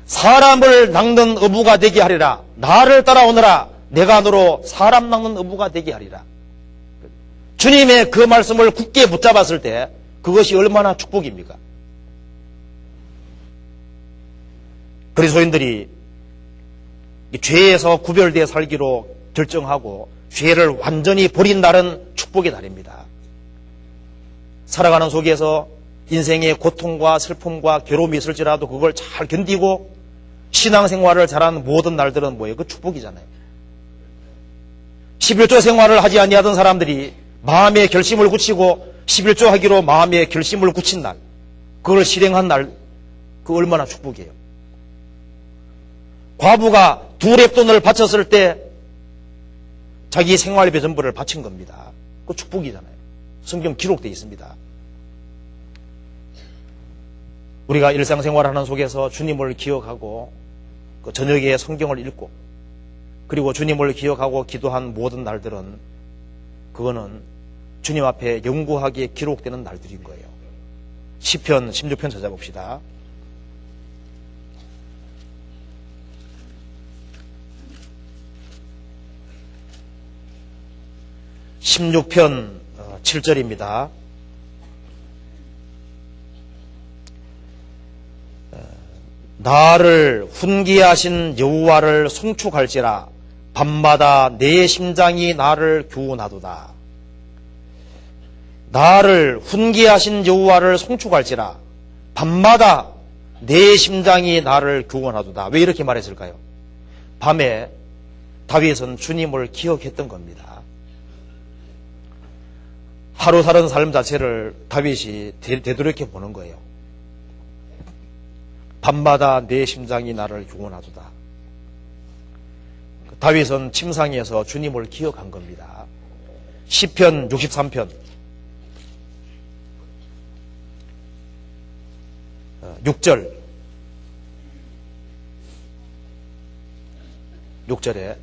사람을 낚는 어부가 되게 하리라. 나를 따라오너라. 내가 너로 사람 낚는 어부가 되게 하리라. 주님의 그 말씀을 굳게 붙잡았을 때 그것이 얼마나 축복입니까? 그리스도인들이 죄에서 구별되어 살기로 결정하고 죄를 완전히 버린 날은 축복의 날입니다. 살아가는 속에서 인생의 고통과 슬픔과 괴로움이 있을지라도 그걸 잘 견디고 신앙생활을 잘하는 모든 날들은 뭐예요? 그 축복이잖아요. 11조 생활을 하지 아니하던 사람들이 마음의 결심을 굳히고 11조 하기로 마음의 결심을 굳힌 날, 그걸 실행한 날, 그 얼마나 축복이에요. 과부가 2렙돈을 바쳤을 때 자기 생활비 전부를 바친 겁니다. 그 축복이잖아요. 성경 기록되어 있습니다. 우리가 일상생활하는 속에서 주님을 기억하고 그 저녁에 성경을 읽고 그리고 주님을 기억하고 기도한 모든 날들은 그거는 주님 앞에 영구하게 기록되는 날들인 거예요. 시편 16편 찾아봅시다. (16편) 7절입니다. 나를 훈계하신 여호와를 송축할지라 밤마다 내 심장이 나를 교훈하도다. 나를 훈계하신 여호와를 송축할지라 밤마다 내 심장이 나를 교훈하도다. 왜 이렇게 말했을까요? 밤에 다윗은 주님을 기억했던 겁니다. 하루 사는 삶 자체를 다윗이 되돌이켜 보는 거예요. 밤마다 내 심장이 나를 교훈하도다. 다윗은 침상에서 주님을 기억한 겁니다. 시편 63편 6절에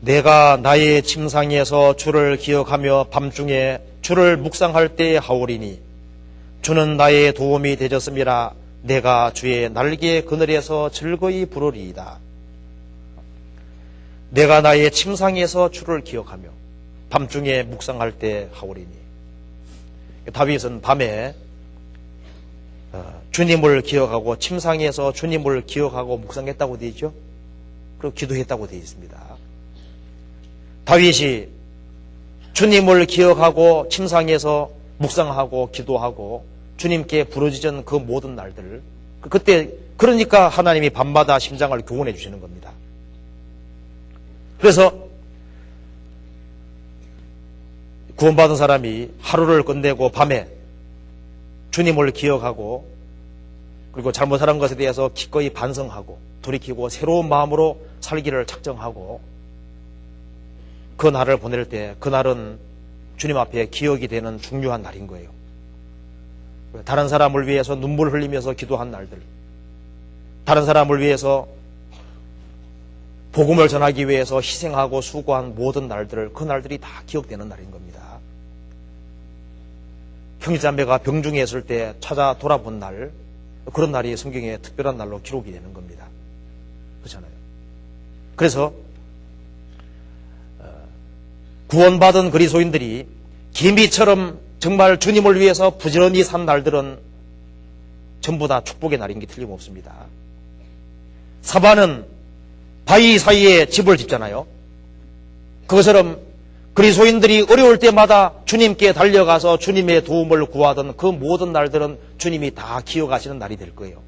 내가 나의 침상에서 주를 기억하며 밤중에 주를 묵상할 때 하오리니 주는 나의 도움이 되셨음이라. 내가 주의 날개 그늘에서 즐거이 부르리이다. 내가 나의 침상에서 주를 기억하며 밤중에 묵상할 때 하오리니. 다윗은 밤에 주님을 기억하고 침상에서 주님을 기억하고 묵상했다고 되어 있죠. 그리고 기도했다고 되어 있습니다. 다윗이 주님을 기억하고 침상에서 묵상하고 기도하고 주님께 부르짖은 그 모든 날들, 그때 그러니까 하나님이 밤마다 심장을 교훈해 주시는 겁니다. 그래서 구원받은 사람이 하루를 끝내고 밤에 주님을 기억하고 그리고 잘못한 것에 대해서 기꺼이 반성하고 돌이키고 새로운 마음으로 살기를 작정하고 그 날을 보낼 때 그날은 주님 앞에 기억이 되는 중요한 날인 거예요. 다른 사람을 위해서 눈물 흘리면서 기도한 날들, 다른 사람을 위해서 복음을 전하기 위해서 희생하고 수고한 모든 날들, 그 날들이 다 기억되는 날인 겁니다. 형제자매가 병중에 있을 때 찾아 돌아본 날, 그런 날이 성경에 특별한 날로 기록이 되는 겁니다. 그렇잖아요. 그래서 구원받은 그리스도인들이 기미처럼 정말 주님을 위해서 부지런히 산 날들은 전부 다 축복의 날인 게 틀림없습니다. 사바는 바위 사이에 집을 짓잖아요. 그것처럼 그리스도인들이 어려울 때마다 주님께 달려가서 주님의 도움을 구하던 그 모든 날들은 주님이 다 기억하시는 날이 될 거예요.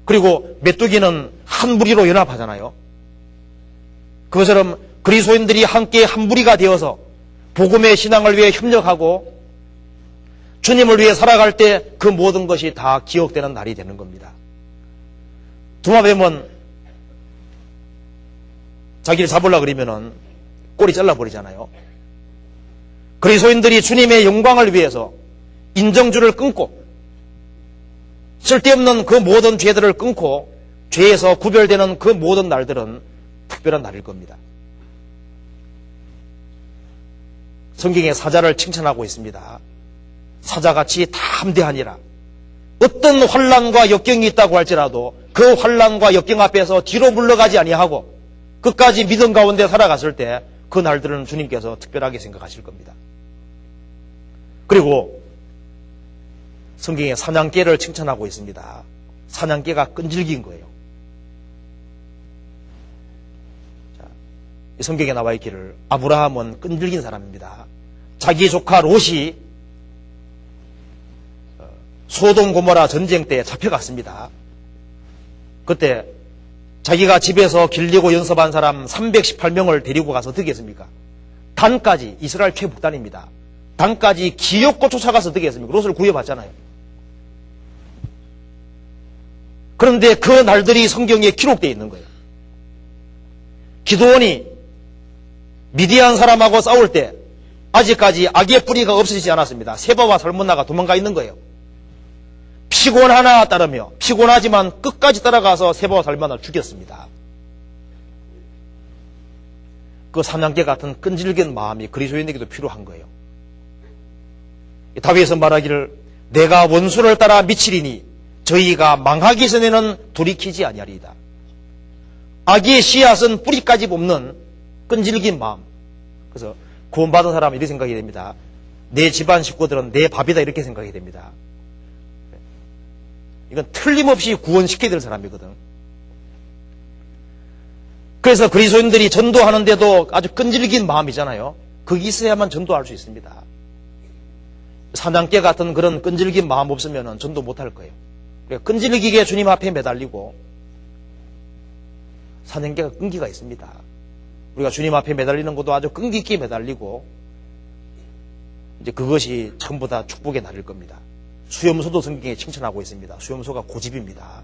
그리고 메뚜기는 한 무리로 연합하잖아요. 그것처럼 그리스도인들이 함께 한 무리가 되어서 복음의 신앙을 위해 협력하고 주님을 위해 살아갈 때 그 모든 것이 다 기억되는 날이 되는 겁니다. 도마뱀은 자기를 잡으려고 그러면은 꼬리 잘라버리잖아요. 그리스도인들이 주님의 영광을 위해서 인정주를 끊고 쓸데없는 그 모든 죄들을 끊고 죄에서 구별되는 그 모든 날들은 특별한 날일 겁니다. 성경에 사자를 칭찬하고 있습니다. 사자같이 담대하니라. 어떤 환난과 역경이 있다고 할지라도 그 환난과 역경 앞에서 뒤로 물러가지 아니하고 끝까지 믿음 가운데 살아갔을 때 그 날들은 주님께서 특별하게 생각하실 겁니다. 그리고 성경에 사냥개를 칭찬하고 있습니다. 사냥개가 끈질긴 거예요. 자, 성경에 나와 있기를 아브라함은 끈질긴 사람입니다. 자기 조카 롯이 소돔 고모라 전쟁 때 잡혀갔습니다. 그때 자기가 집에서 길리고 연습한 사람 318명을 데리고 가서 어떻게 했습니까? 단까지, 이스라엘 최북단입니다. 강까지 기어코 쫓아가서 어떻게 했습니까? 롯을 구해봤잖아요. 그런데 그 날들이 성경에 기록되어 있는 거예요. 기드온이 미디안 사람하고 싸울 때 아직까지 악의 뿌리가 없어지지 않았습니다. 세바와 살문나가 도망가 있는 거예요. 피곤하나 따르며 피곤하지만 끝까지 따라가서 세바와 살문나를 죽였습니다. 그 사냥개 같은 끈질긴 마음이 그리스도인에게도 필요한 거예요. 다윗은 말하기를 내가 원수를 따라 미치리니 저희가 망하기 전에는 돌이키지 아니하리이다. 악의 씨앗은 뿌리까지 뽑는 끈질긴 마음. 그래서 구원받은 사람은 이렇게 생각이 됩니다. 내 집안 식구들은 내 밥이다 이렇게 생각이 됩니다. 이건 틀림없이 구원시켜야 될 사람이거든. 그래서 그리스도인들이 전도하는데도 아주 끈질긴 마음이잖아요. 거기 있어야만 전도할 수 있습니다. 사냥개 같은 그런 끈질긴 마음 없으면 전도 못할 거예요. 그러니까 끈질기게 주님 앞에 매달리고 사냥개가 끈기가 있습니다. 우리가 주님 앞에 매달리는 것도 아주 끈기 있게 매달리고 이제 그것이 전부 다 축복의 날일 겁니다. 수염소도 성경에 칭찬하고 있습니다. 수염소가 고집입니다.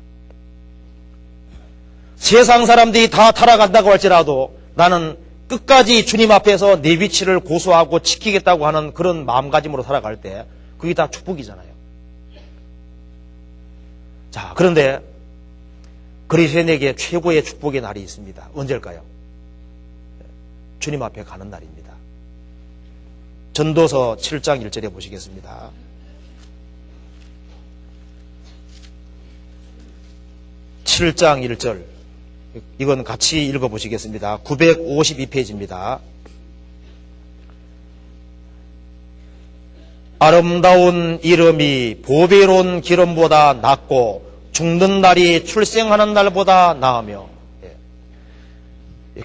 세상 사람들이 다 타락한다고 할지라도 나는 끝까지 주님 앞에서 내 위치를 고수하고 지키겠다고 하는 그런 마음가짐으로 살아갈 때 그게 다 축복이잖아요. 자, 그런데 그리스도인에게 최고의 축복의 날이 있습니다. 언제일까요? 주님 앞에 가는 날입니다. 전도서 7장 1절에 보시겠습니다. (7장 1절) 이건 같이 읽어보시겠습니다. 952페이지입니다. 아름다운 이름이 보배로운 기름보다 낫고 죽는 날이 출생하는 날보다 나으며.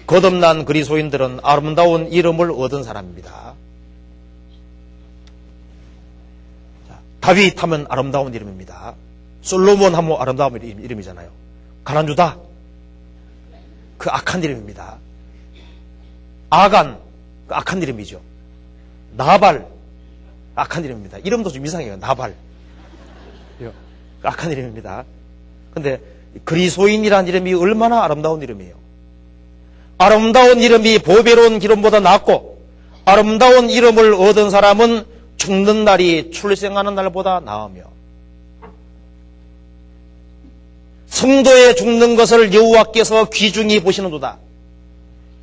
거듭난 그리스도인들은 아름다운 이름을 얻은 사람입니다. 다윗 하면 아름다운 이름입니다. 솔로몬 하면 아름다운 이름이잖아요. 가난주다, 그 악한 이름입니다. 아간, 그 악한 이름이죠. 나발, 악한 이름입니다. 이름도 좀 이상해요. 나발, 악한 이름입니다. 근데 그리스도인이라는 이름이 얼마나 아름다운 이름이에요. 아름다운 이름이 보배로운 기름보다 낫고 아름다운 이름을 얻은 사람은 죽는 날이 출생하는 날보다 나으며. 성도의 죽는 것을 여호와께서 귀중히 보시는도다.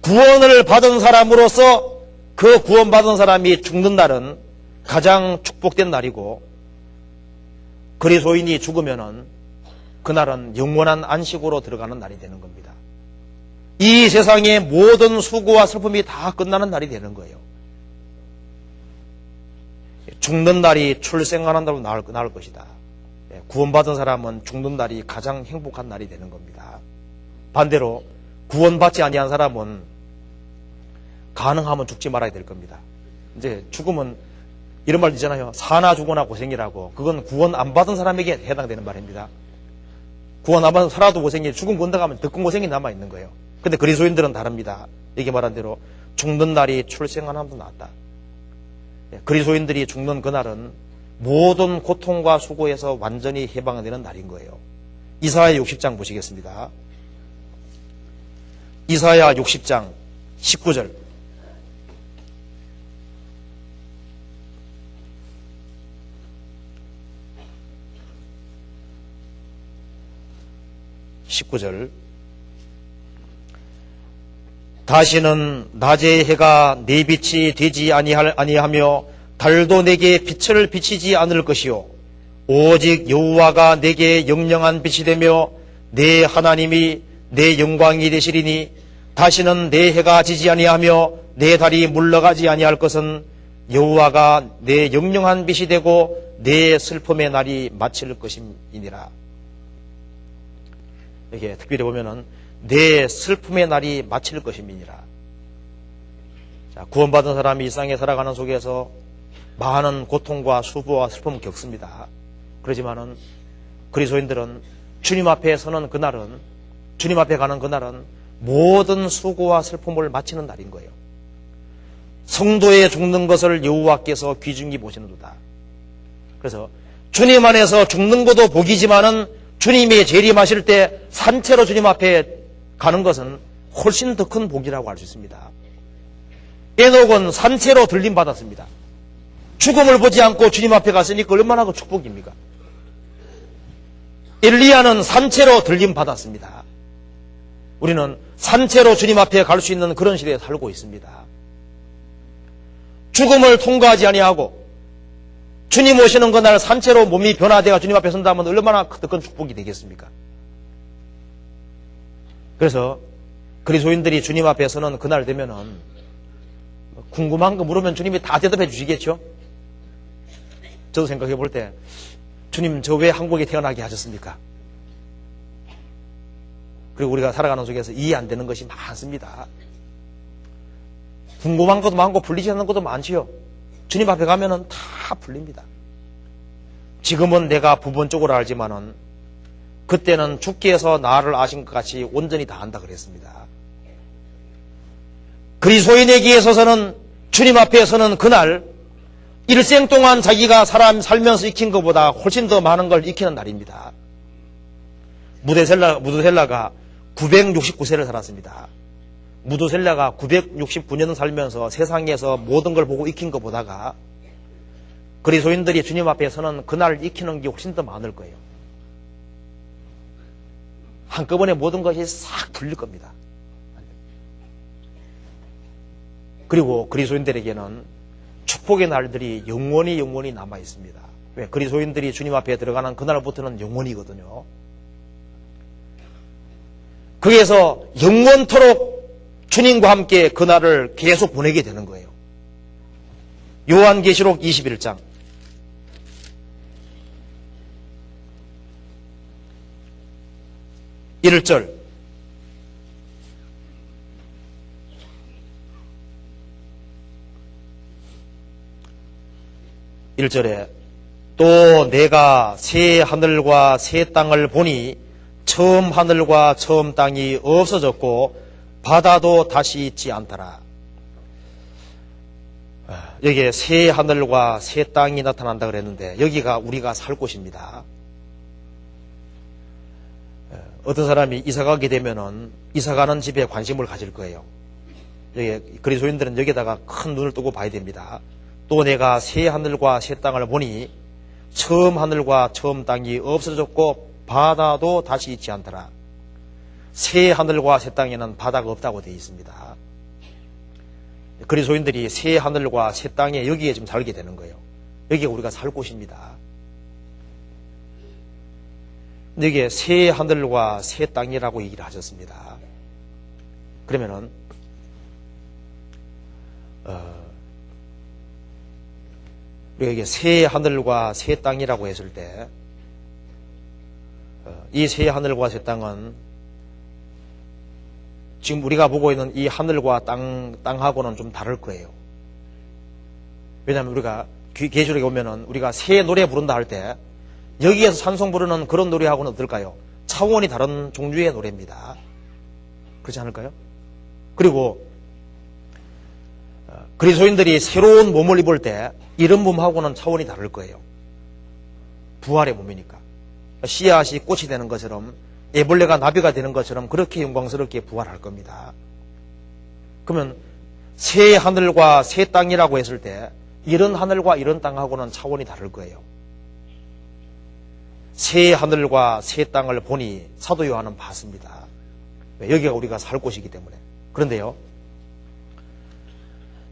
구원을 받은 사람으로서 그 구원받은 사람이 죽는 날은 가장 축복된 날이고, 그리스도인이 죽으면은 그날은 영원한 안식으로 들어가는 날이 되는 겁니다. 이 세상의 모든 수고와 슬픔이 다 끝나는 날이 되는 거예요. 죽는 날이 출생하는 날로 나을 것이다. 구원받은 사람은 죽는 날이 가장 행복한 날이 되는 겁니다. 반대로 구원받지 아니한 사람은 가능하면 죽지 말아야 될 겁니다. 이제 죽으면 이런 말 있잖아요. 사나 죽으나 고생이라고. 그건 구원 안 받은 사람에게 해당되는 말입니다. 구원 안 받은 살아도 고생이, 죽은 건너가면 더 큰 고생이 남아있는 거예요. 근데 그리스도인들은 다릅니다. 이게 말한 대로 죽는 날이 출생하는 날보다 낫다. 그리스도인들이 죽는 그날은 모든 고통과 수고에서 완전히 해방되는 날인 거예요. 이사야 60장 보시겠습니다. 이사야 60장 19절. 다시는 낮의 해가 내 빛이 되지 아니하며 달도 내게 빛을 비치지 않을 것이요 오직 여호와가 내게 영영한 빛이 되며 내 하나님이 내 영광이 되시리니 다시는 내 해가 지지 아니하며 내 달이 물러가지 아니할 것은 여호와가 내 영영한 빛이 되고 내 슬픔의 날이 마칠 것임이니라. 이렇게 특별히 보면은 내 슬픔의 날이 마칠 것임이니라. 자, 구원받은 사람이 일상에 살아가는 속에서 많은 고통과 수고와 슬픔을 겪습니다. 그렇지만은 그리스도인들은 주님 앞에 서는 그날은, 주님 앞에 가는 그날은 모든 수고와 슬픔을 마치는 날인 거예요. 성도의 죽는 것을 여호와께서 귀중히 보시는도다. 그래서 주님 안에서 죽는 것도 복이지만은 주님이 재림하실 때 산채로 주님 앞에 가는 것은 훨씬 더 큰 복이라고 할 수 있습니다. 에녹은 산채로 들림 받았습니다. 죽음을 보지 않고 주님 앞에 갔으니까 얼마나 그 축복입니까? 엘리야는 산채로 들림 받았습니다. 우리는 산채로 주님 앞에 갈 수 있는 그런 시대에 살고 있습니다. 죽음을 통과하지 아니하고 주님 오시는 그날 산채로 몸이 변화되어 주님 앞에 선다면 얼마나 큰 축복이 되겠습니까? 그래서 그리스도인들이 주님 앞에 서는 그날 되면은 궁금한 거 물으면 주님이 다 대답해 주시겠죠? 저도 생각해 볼 때 주님 저 왜 한국에 태어나게 하셨습니까? 그리고 우리가 살아가는 속에서 이해 안 되는 것이 많습니다. 궁금한 것도 많고 풀리지 않는 것도 많지요. 주님 앞에 가면은 다 풀립니다. 지금은 내가 부분적으로 알지만은 그때는 주께서 나를 아신 것 같이 온전히 다 안다 그랬습니다. 그리스도인에게 있어서는 주님 앞에 서는 그날 일생 동안 자기가 살면서 익힌 것보다 훨씬 더 많은 걸 익히는 날입니다. 무드셀라가 969세를 살았습니다. 무드셀라가 969년 살면서 세상에서 모든 걸 보고 익힌 것보다가 그리스도인들이 주님 앞에 서는 그날 익히는 게 훨씬 더 많을 거예요. 한꺼번에 모든 것이 싹 풀릴 겁니다. 그리고 그리스도인들에게는 축복의 날들이 영원히 남아 있습니다. 왜? 그리스도인들이 주님 앞에 들어가는 그날부터는 영원이거든요. 거기에서 영원토록 주님과 함께 그날을 계속 보내게 되는 거예요. 요한계시록 21장 1절 1절에 또 내가 새 하늘과 새 땅을 보니 처음 하늘과 처음 땅이 없어졌고 바다도 다시 있지 않더라. 여기에 새 하늘과 새 땅이 나타난다 그랬는데 여기가 우리가 살 곳입니다. 어떤 사람이 이사가게 되면은 이사가는 집에 관심을 가질 거예요. 여기 그리스도인들은 여기다가 큰 눈을 뜨고 봐야 됩니다. 또 내가 새 하늘과 새 땅을 보니 처음 하늘과 처음 땅이 없어졌고 바다도 다시 있지 않더라. 새 하늘과 새 땅에는 바다가 없다고 되어 있습니다. 그리스도인들이 새 하늘과 새 땅에 여기에 지금 살게 되는 거예요. 여기가 우리가 살 곳입니다. 근데 이게 새 하늘과 새 땅이라고 얘기를 하셨습니다. 그러면은 우리가 이게 새 하늘과 새 땅이라고 했을 때 이 새 하늘과 새 땅은 지금 우리가 보고 있는 이 하늘과 땅하고는 좀 다를 거예요. 왜냐하면 우리가 계시록에 보면은 우리가 새 노래 부른다 할 때 여기에서 찬송 부르는 그런 노래하고는 어떨까요? 차원이 다른 종류의 노래입니다. 그렇지 않을까요? 그리고 그리스도인들이 새로운 몸을 입을 때 이런 몸하고는 차원이 다를 거예요. 부활의 몸이니까. 씨앗이 꽃이 되는 것처럼 애벌레가 나비가 되는 것처럼 그렇게 영광스럽게 부활할 겁니다. 그러면 새 하늘과 새 땅이라고 했을 때 이런 하늘과 이런 땅하고는 차원이 다를 거예요. 새 하늘과 새 땅을 보니 사도 요한은 봤습니다. 여기가 우리가 살 곳이기 때문에. 그런데요,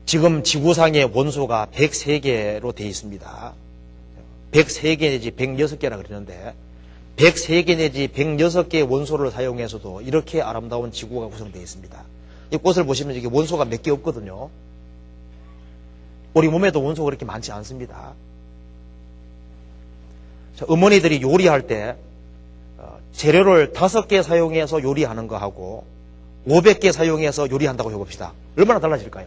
지금 지구상의 원소가 103개로 되어 있습니다. 103개 내지 106개라 그러는데 103개 내지 106개의 원소를 사용해서도 이렇게 아름다운 지구가 구성되어 있습니다. 이 꽃을 보시면 이게 원소가 몇 개 없거든요. 우리 몸에도 원소가 그렇게 많지 않습니다. 어머니들이 요리할 때 재료를 5개 사용해서 요리하는 거하고 500개 사용해서 요리한다고 해봅시다. 얼마나 달라질까요?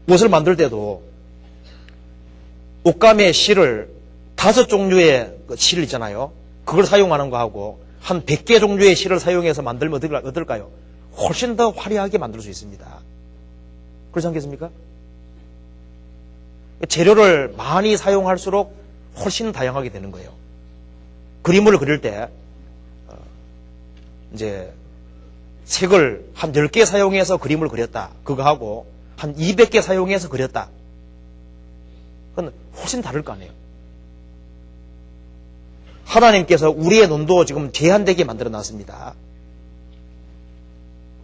옷을 만들 때도 옷감의 실을 5종류의 실을 있잖아요. 그걸 사용하는 거하고 한 100개 종류의 실을 사용해서 만들면 어떨까요? 훨씬 더 화려하게 만들 수 있습니다. 그렇지 않겠습니까? 재료를 많이 사용할수록 훨씬 다양하게 되는 거예요. 그림을 그릴 때 이제 색을 한 10개 사용해서 그림을 그렸다. 그거 하고 한 200개 사용해서 그렸다. 그건 훨씬 다를 거 아니에요. 하나님께서 우리의 눈도 지금 제한되게 만들어 놨습니다.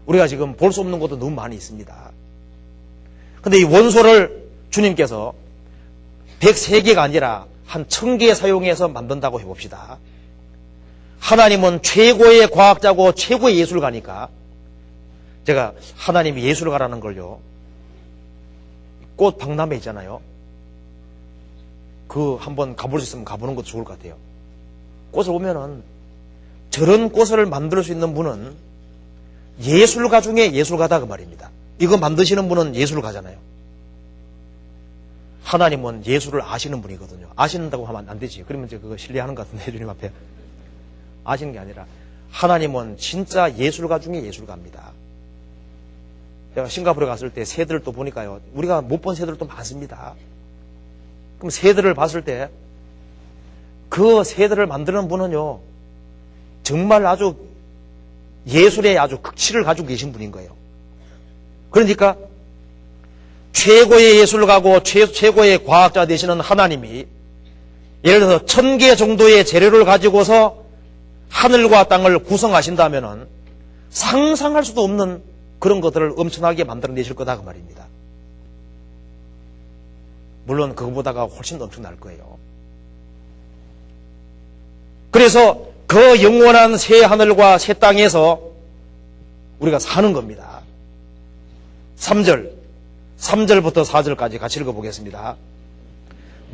우리가 지금 볼 수 없는 것도 너무 많이 있습니다. 근데 이 원소를 주님께서 103개가 아니라 한 1000개 사용해서 만든다고 해봅시다. 하나님은 최고의 과학자고 최고의 예술가니까 제가 하나님이 예술가라는 걸요. 꽃 박람회 있잖아요. 그 한번 가볼 수 있으면 가보는 것도 좋을 것 같아요. 꽃을 보면은 저런 꽃을 만들 수 있는 분은 예술가 중에 예술가다 그 말입니다. 이거 만드시는 분은 예술가잖아요. 하나님은 예술을 아시는 분이거든요. 아신다고 하면 안 되지. 그러면 이제 그거 신뢰하는 것 같은데 주님 앞에. 아시는 게 아니라 하나님은 진짜 예술가 중에 예술가입니다. 제가 싱가포르에 갔을 때 새들을 또 보니까요. 우리가 못 본 새들도 많습니다. 그럼 새들을 봤을 때 그 새들을 만드는 분은요. 정말 아주 예술의 아주 극치를 가지고 계신 분인 거예요. 그러니까 최고의 예술가고 최고의 과학자 되시는 하나님이 예를 들어서 1000개 정도의 재료를 가지고서 하늘과 땅을 구성하신다면은 상상할 수도 없는 그런 것들을 엄청나게 만들어내실 거다 그 말입니다. 물론 그거보다가 훨씬 더 엄청날 거예요. 그래서 그 영원한 새 하늘과 새 땅에서 우리가 사는 겁니다. 3절부터 4절까지 같이 읽어보겠습니다.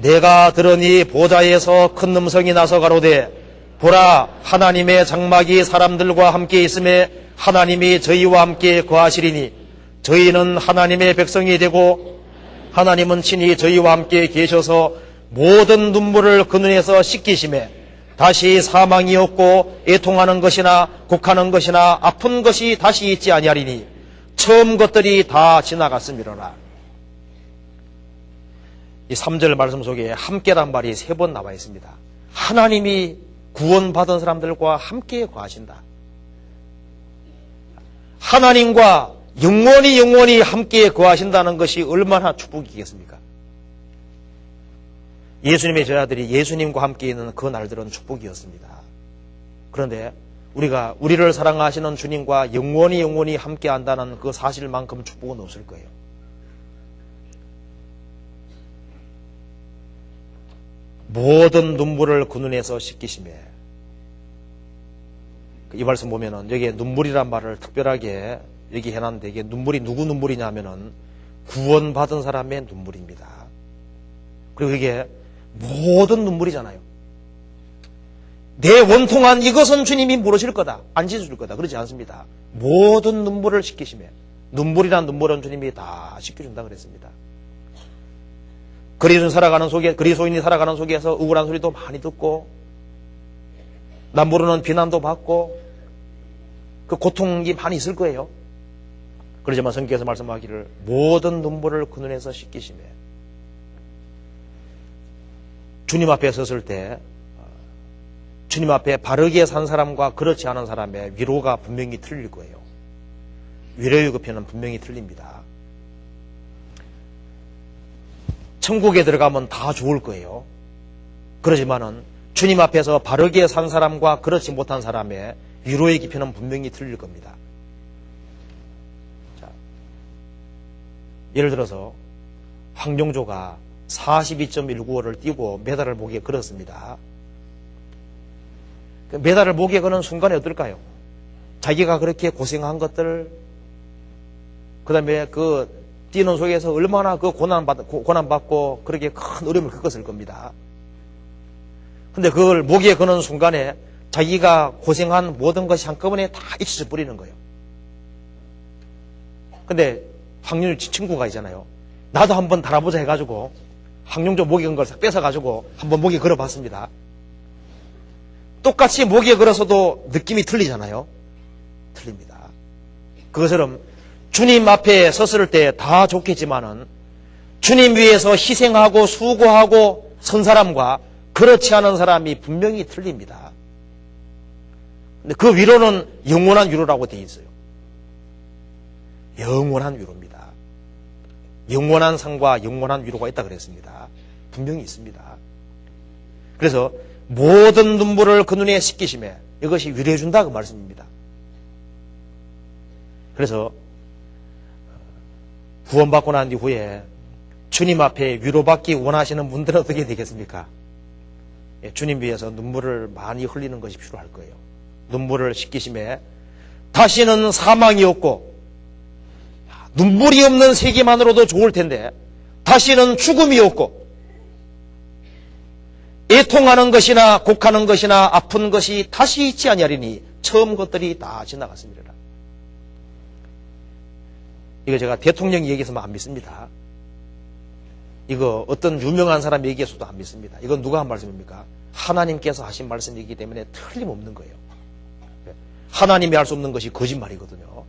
내가 들으니 보좌에서 큰 음성이 나서 가로되 보라 하나님의 장막이 사람들과 함께 있음에 하나님이 저희와 함께 거하시리니 저희는 하나님의 백성이 되고 하나님은 친히 저희와 함께 계셔서 모든 눈물을 그 눈에서 씻기심에 다시 사망이 없고 애통하는 것이나 곡하는 것이나 아픈 것이 다시 있지 아니하리니 처음 것들이 다 지나갔음이로라. 이 3절 말씀 속에 함께란 말이 3번 나와 있습니다. 하나님이 구원받은 사람들과 함께 거하신다. 하나님과 영원히 함께 거하신다는 것이 얼마나 축복이겠습니까? 예수님의 제자들이 예수님과 함께 있는 그 날들은 축복이었습니다. 그런데 우리를 사랑하시는 주님과 영원히 함께 한다는 그 사실만큼 축복은 없을 거예요. 모든 눈물을 그 눈에서 씻기심에 이 말씀 보면은 여기에 눈물이란 말을 특별하게 여기 해놨는데 이게 눈물이 누구 눈물이냐면은 구원받은 사람의 눈물입니다. 그리고 이게 모든 눈물이잖아요. 내 원통한 이것은 주님이 모르실 거다. 안 씻어줄 거다. 그러지 않습니다. 모든 눈물을 씻기심에 눈물이란 눈물은 주님이 다 씻겨준다 그랬습니다. 그리스도인이 살아가는 속에서 우울한 소리도 많이 듣고 남모르는 비난도 받고 그 고통이 많이 있을 거예요. 그러지만 성경에서 말씀하기를 모든 눈물을 그 눈에서 씻기심에 주님 앞에 섰을 때 주님 앞에 바르게 산 사람과 그렇지 않은 사람의 위로가 분명히 틀릴 거예요. 위로의 급여는 분명히 틀립니다. 천국에 들어가면 다 좋을 거예요. 그러지만은 주님 앞에서 바르게 산 사람과 그렇지 못한 사람의 위로의 깊이는 분명히 틀릴 겁니다. 자, 예를 들어서 황종조가 42.195를 뛰고 메달을 목에 걸었습니다. 그 메달을 목에 거는 순간에 어떨까요? 자기가 그렇게 고생한 것들, 그 다음에 그 뛰는 속에서 얼마나 그 고난받고 그렇게 큰 어려움을 겪었을 겁니다. 근데 그걸 목에 거는 순간에 자기가 고생한 모든 것이 한꺼번에 다 잊혀져 버리는 거예요. 근데 황룡조 친구가 있잖아요. 나도 한번 달아보자 해가지고 황룡조 목에 건 걸 뺏어가지고 한번 목에 걸어봤습니다. 똑같이 목에 걸어서도 느낌이 틀리잖아요. 틀립니다. 그것처럼 주님 앞에 섰을 때 다 좋겠지만은 주님 위해서 희생하고 수고하고 선 사람과 그렇지 않은 사람이 분명히 틀립니다. 근데 그 위로는 영원한 위로라고 되어 있어요. 영원한 위로입니다. 영원한 상과 영원한 위로가 있다 그랬습니다. 분명히 있습니다. 그래서 모든 눈물을 그 눈에 씻기심에 이것이 위로해 준다 그 말씀입니다. 그래서 구원받고 난 이후에 주님 앞에 위로받기 원하시는 분들은 어떻게 되겠습니까? 주님 위해서 눈물을 많이 흘리는 것이 필요할 거예요. 눈물을 씻기심에 다시는 사망이 없고 눈물이 없는 세계만으로도 좋을 텐데 다시는 죽음이 없고 애통하는 것이나 곡하는 것이나 아픈 것이 다시 있지 아니하리니 처음 것들이 다 지나갔습니다. 이거 제가 대통령 얘기해서만 안 믿습니다. 이거 어떤 유명한 사람 얘기해서도 안 믿습니다. 이건 누가 한 말씀입니까? 하나님께서 하신 말씀이기 때문에 틀림없는 거예요. 하나님이 할 수 없는 것이 거짓말이거든요.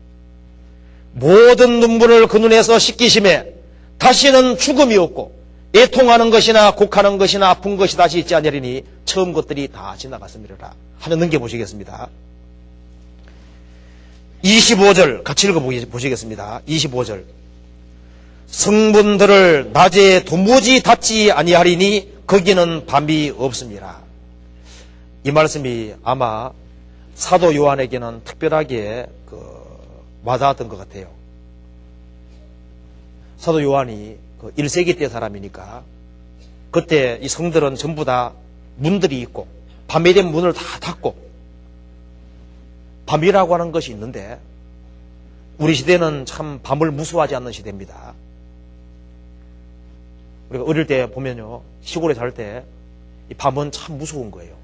모든 눈물을 그 눈에서 씻기심에 다시는 죽음이 없고 애통하는 것이나 곡하는 것이나 아픈 것이 다시 있지 아니하리니 처음 것들이 다 지나갔습니다. 하나 넘겨보시겠습니다. 25절 같이 읽어보시겠습니다. 25절 성분들을 낮에 도무지 닿지 아니하리니 거기는 밤이 없습니다. 이 말씀이 아마 사도 요한에게는 특별하게 와닿았던 것 같아요. 사도 요한이 1세기 때 사람이니까 그때 이 성들은 전부 다 문들이 있고 밤에 되면 문을 다 닫고 밤이라고 하는 것이 있는데 우리 시대는 참 밤을 무서워하지 않는 시대입니다. 우리가 어릴 때 보면요 시골에 살 때 이 밤은 참 무서운 거예요.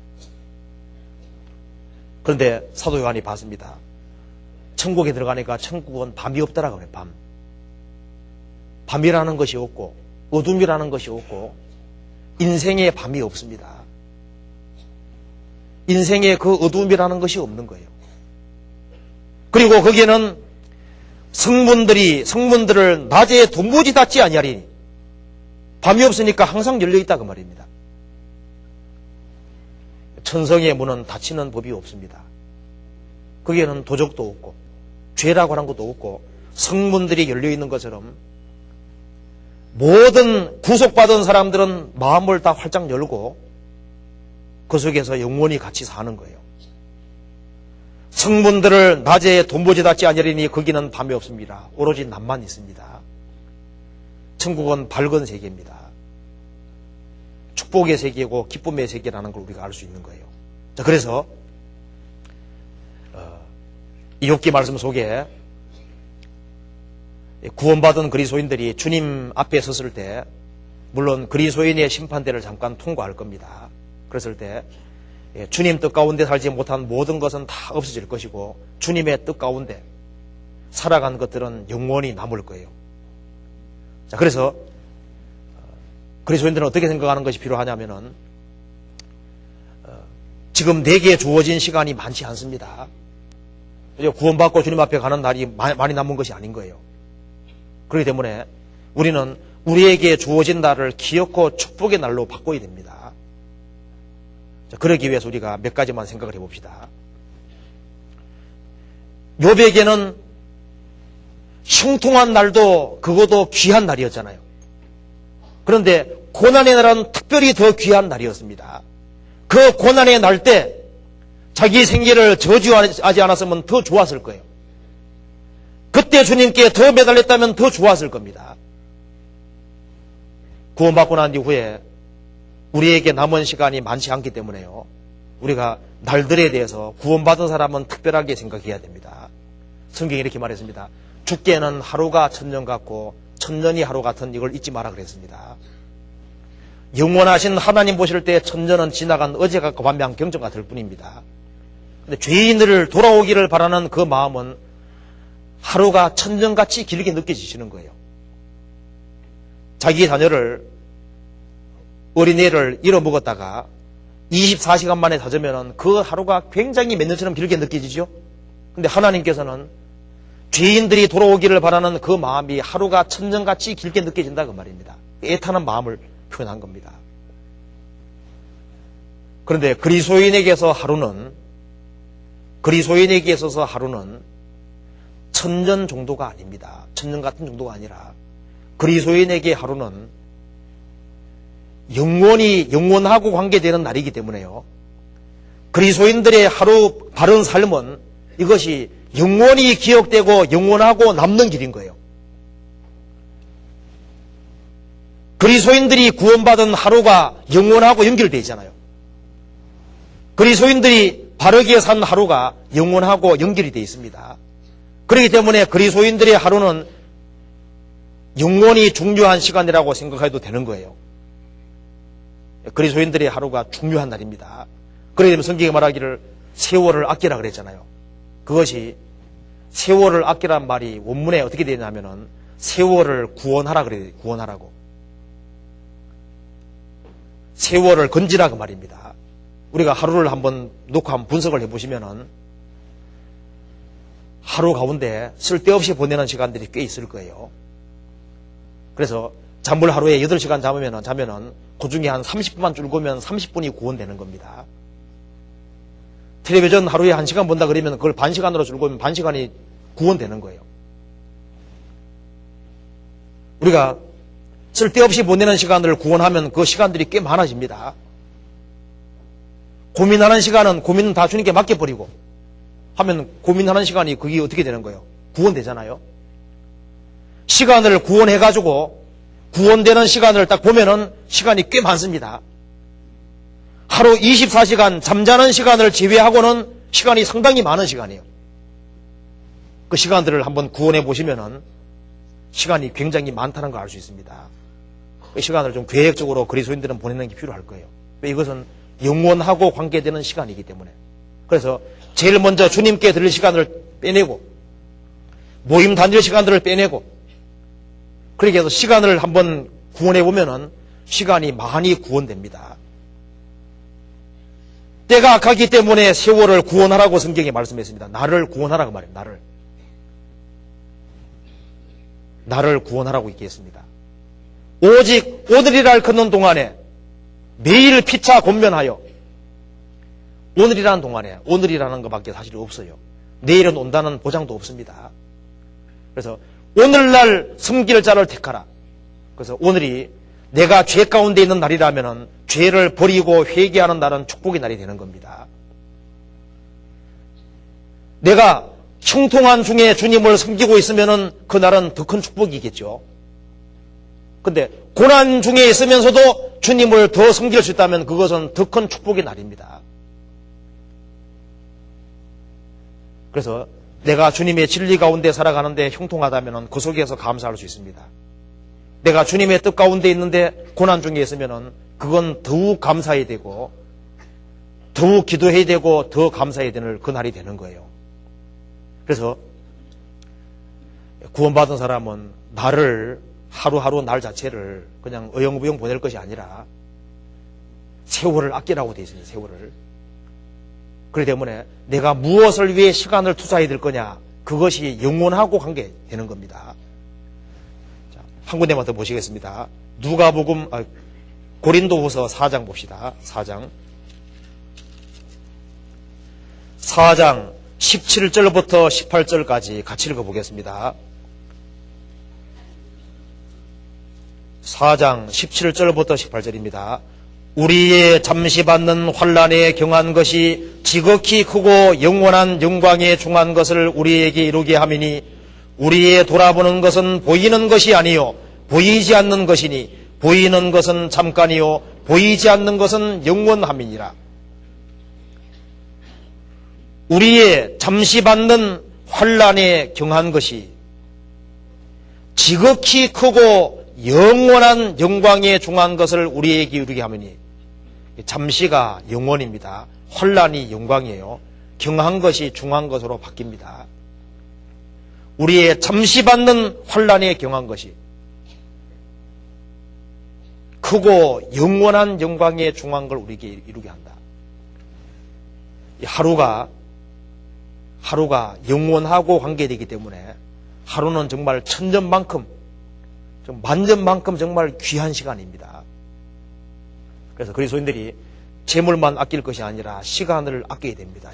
그런데 사도 요한이 봤습니다. 천국에 들어가니까 천국은 밤이 없더라고요. 밤. 밤이라는 것이 없고 어둠이라는 것이 없고 인생에 밤이 없습니다. 인생에 그 어둠이라는 것이 없는 거예요. 그리고 거기에는 성문들을 낮에 도무지 닫지 아니하리니 밤이 없으니까 항상 열려있다 그 말입니다. 천성의 문은 닫히는 법이 없습니다. 거기에는 도적도 없고 죄라고 하는 것도 없고 성문들이 열려있는 것처럼 모든 구속받은 사람들은 마음을 다 활짝 열고 그 속에서 영원히 같이 사는 거예요. 성문들을 낮에 도무지 닫지 아니하리니 거기는 밤이 없습니다. 오로지 낮만 있습니다. 천국은 밝은 세계입니다. 축복의 세계고 기쁨의 세계라는 걸 우리가 알 수 있는 거예요. 자, 그래서 이 욥기 말씀 속에 구원받은 그리스도인들이 주님 앞에 섰을 때 물론 그리스도인의 심판대를 잠깐 통과할 겁니다. 그랬을 때 주님 뜻 가운데 살지 못한 모든 것은 다 없어질 것이고 주님의 뜻 가운데 살아간 것들은 영원히 남을 거예요. 자, 그래서 그리스도인들은 어떻게 생각하는 것이 필요하냐면은 지금 내게 주어진 시간이 많지 않습니다. 구원받고 주님 앞에 가는 날이 많이 남은 것이 아닌 거예요. 그렇기 때문에 우리는 우리에게 주어진 날을 기억고 축복의 날로 바꿔야 됩니다. 자, 그러기 위해서 우리가 몇 가지만 생각을 해봅시다. 욥에게는 형통한 날도 그것도 귀한 날이었잖아요. 그런데 고난의 날은 특별히 더 귀한 날이었습니다. 그 고난의 날 때 자기 생계를 저주하지 않았으면 더 좋았을 거예요. 그때 주님께 더 매달렸다면 더 좋았을 겁니다. 구원받고 난 이후에 우리에게 남은 시간이 많지 않기 때문에요. 우리가 날들에 대해서 구원받은 사람은 특별하게 생각해야 됩니다. 성경이 이렇게 말했습니다. 죽게는 하루가 천년 같고 천년이 하루 같은 이걸 잊지 마라 그랬습니다. 영원하신 하나님 보실 때 천년은 지나간 어제 같고 반면 경전 같을 뿐입니다. 근데 죄인들을 돌아오기를 바라는 그 마음은 하루가 천년같이 길게 느껴지시는 거예요. 자기 자녀를 어린애를 잃어먹었다가 24시간 만에 찾으면 그 하루가 굉장히 몇 년처럼 길게 느껴지죠. 근데 하나님께서는 죄인들이 돌아오기를 바라는 그 마음이 하루가 천년같이 길게 느껴진다 그 말입니다. 애타는 마음을 표현한 겁니다. 그런데 그리스도인에게 있어서 하루는 천년 정도가 아닙니다. 천년 같은 정도가 아니라 그리스도인에게 하루는 영원하고 관계되는 날이기 때문에요. 그리스도인들의 하루 바른 삶은 이것이 영원히 기억되고 영원하고 남는 길인 거예요. 그리스도인들이 구원받은 하루가 영원하고 연결되어 있잖아요. 그리스도인들이 바르게 산 하루가 영원하고 연결이 되어 있습니다. 그렇기 때문에 그리스도인들의 하루는 영원히 중요한 시간이라고 생각해도 되는 거예요. 그리스도인들의 하루가 중요한 날입니다. 그렇기 때문에 성경이 말하기를 세월을 아끼라 그랬잖아요. 그것이 세월을 아끼란 말이 원문에 어떻게 되냐면은 세월을 구원하라 그래요. 구원하라고. 세월을 건지라 그 말입니다. 우리가 하루를 한번 놓고 한번 분석을 해보시면은 하루 가운데 쓸데없이 보내는 시간들이 꽤 있을 거예요. 그래서 잠을 하루에 8시간 자면은 그 중에 한 30분만 줄고면 30분이 구원되는 겁니다. 텔레비전 하루에 1시간 본다 그러면 그걸 반 시간으로 줄고면 반 시간이 구원되는 거예요. 우리가 쓸데없이 보내는 시간을 구원하면 그 시간들이 꽤 많아집니다. 고민하는 시간은 고민은 다 주님께 맡겨버리고 하면 고민하는 시간이 그게 어떻게 되는 거예요? 구원되잖아요. 시간을 구원해가지고 구원되는 시간을 딱 보면은 시간이 꽤 많습니다. 하루 24시간 잠자는 시간을 제외하고는 시간이 상당히 많은 시간이에요. 그 시간들을 한번 구원해 보시면은 시간이 굉장히 많다는 걸 알 수 있습니다. 그 시간을 좀 계획적으로 그리스도인들은 보내는 게 필요할 거예요. 이것은 영원하고 관계되는 시간이기 때문에. 그래서 제일 먼저 주님께 드릴 시간을 빼내고 모임 다닐 시간들을 빼내고 그렇게 해서 시간을 한번 구원해 보면은 시간이 많이 구원됩니다. 때가 악하기 때문에 세월을 구원하라고 성경에 말씀했습니다. 나를 구원하라고 말해요. 나를 구원하라고 얘기했습니다. 오직 오늘이라 걷는 동안에 매일 피차 권면하여 오늘이라는 동안에 오늘이라는 것밖에 사실 없어요. 내일은 온다는 보장도 없습니다. 그래서 오늘날 섬길 자를 택하라. 그래서 오늘이 내가 죄 가운데 있는 날이라면 죄를 버리고 회개하는 날은 축복의 날이 되는 겁니다. 내가 형통한 중에 주님을 섬기고 있으면 그 날은 더 큰 축복이겠죠. 근데 고난 중에 있으면서도 주님을 더 섬길 수 있다면 그것은 더 큰 축복의 날입니다. 그래서 내가 주님의 진리 가운데 살아가는데 형통하다면 그 속에서 감사할 수 있습니다. 내가 주님의 뜻 가운데 있는데 고난 중에 있으면 그건 더욱 감사해야 되고 더욱 기도해야 되고 더 감사해야 되는 그 날이 되는 거예요. 그래서 구원받은 사람은 나를 하루하루 날 자체를 그냥 어영부영 보낼 것이 아니라 세월을 아끼라고 되어 있습니다. 세월을. 그렇기 때문에 내가 무엇을 위해 시간을 투자해야 될 거냐 그것이 영원하고 관계되는 겁니다. 자, 한 군데만 더 보시겠습니다. 누가복음 고린도후서 4장 봅시다. 4장 17절부터 18절까지 같이 읽어보겠습니다. 4장 17절부터 18절입니다. 우리의 잠시 받는 환난에 경한 것이 지극히 크고 영원한 영광에 중한 것을 우리에게 이루게 함이니 우리의 돌아보는 것은 보이는 것이 아니요 보이지 않는 것이니 보이는 것은 잠깐이요 보이지 않는 것은 영원함이니라. 우리의 잠시 받는 환난에 경한 것이 지극히 크고 영원한 영광에 중한 것을 우리에게 이루게 하면 잠시가 영원입니다. 환난이 영광이에요. 경한 것이 중한 것으로 바뀝니다. 우리의 잠시 받는 환난에 경한 것이 크고 영원한 영광에 중한 걸 우리에게 이루게 한다. 하루가 영원하고 관계되기 때문에 하루는 정말 천년만큼, 만년만큼 정말 귀한 시간입니다. 그래서 그리스도인들이 재물만 아낄 것이 아니라 시간을 아껴야 됩니다.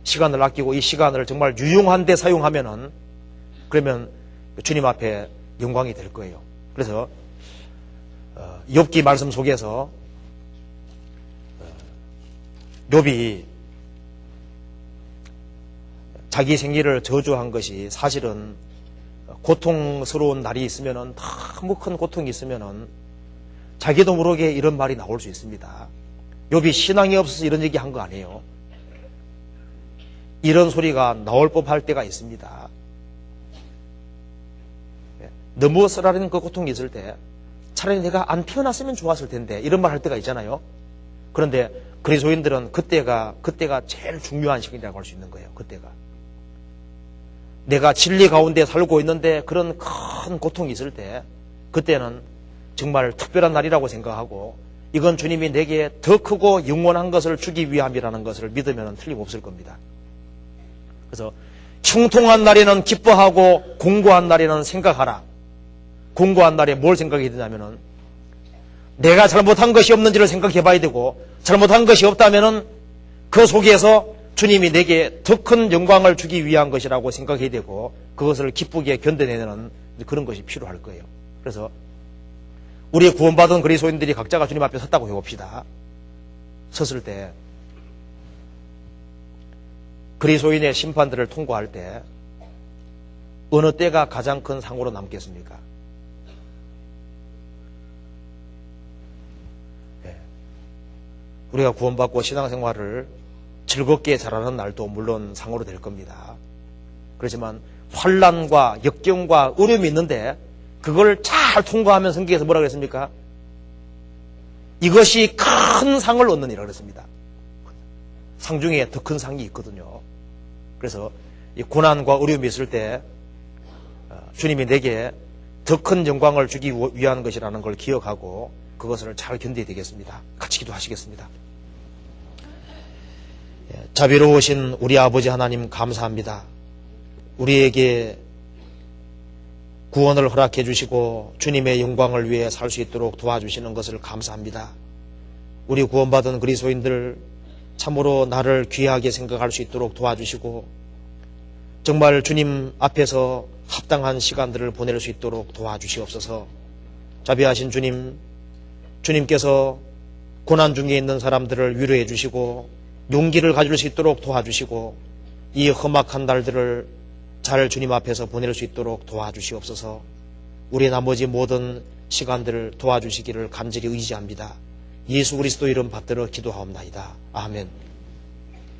시간을 아끼고 이 시간을 정말 유용한 데 사용하면은 그러면 주님 앞에 영광이 될 거예요. 그래서 욥기 말씀 속에서 욥이 자기 생기를 저주한 것이 사실은 고통스러운 날이 있으면은 너무 큰 고통이 있으면은 자기도 모르게 이런 말이 나올 수 있습니다. 욥이 신앙이 없어서 이런 얘기 한 거 아니에요. 이런 소리가 나올 법할 때가 있습니다. 너무 쓰라린 그 고통이 있을 때 차라리 내가 안 태어났으면 좋았을 텐데 이런 말 할 때가 있잖아요. 그런데 그리스도인들은 그때가 제일 중요한 시기라고 할 수 있는 거예요. 그때가 내가 진리 가운데 살고 있는데 그런 큰 고통이 있을 때 그때는 정말 특별한 날이라고 생각하고 이건 주님이 내게 더 크고 영원한 것을 주기 위함이라는 것을 믿으면 틀림없을 겁니다. 그래서 형통한 날에는 기뻐하고 공고한 날에는 생각하라. 공고한 날에 뭘 생각해야 되냐면은 내가 잘못한 것이 없는지를 생각해 봐야 되고 잘못한 것이 없다면은 그 속에서 주님이 내게 더 큰 영광을 주기 위한 것이라고 생각해야 되고 그것을 기쁘게 견뎌내는 그런 것이 필요할 거예요. 그래서 우리 구원받은 그리스도인들이 각자가 주님 앞에 섰다고 해봅시다. 섰을 때 그리스도인의 심판들을 통과할 때 어느 때가 가장 큰 상으로 남겠습니까? 우리가 구원받고 신앙생활을 즐겁게 잘하는 날도 물론 상으로 될 겁니다. 그렇지만 환난과 역경과 어려움이 있는데 그걸 잘 통과하면 성경에서 뭐라 그랬습니까? 이것이 큰 상을 얻느니라 그랬습니다. 상 중에 더 큰 상이 있거든요. 그래서 이 고난과 어려움이 있을 때 주님이 내게 더 큰 영광을 주기 위한 것이라는 걸 기억하고 그것을 잘 견뎌야 되겠습니다. 같이 기도하시겠습니다. 자비로우신 우리 아버지 하나님 감사합니다. 우리에게 구원을 허락해 주시고 주님의 영광을 위해 살 수 있도록 도와주시는 것을 감사합니다. 우리 구원받은 그리스도인들 참으로 나를 귀하게 생각할 수 있도록 도와주시고 정말 주님 앞에서 합당한 시간들을 보낼 수 있도록 도와주시옵소서. 자비하신 주님, 주님께서 고난 중에 있는 사람들을 위로해 주시고 용기를 가질 수 있도록 도와주시고 이 험악한 날들을 잘 주님 앞에서 보낼 수 있도록 도와주시옵소서. 우리 나머지 모든 시간들을 도와주시기를 간절히 의지합니다. 예수 그리스도 이름 받들어 기도하옵나이다. 아멘.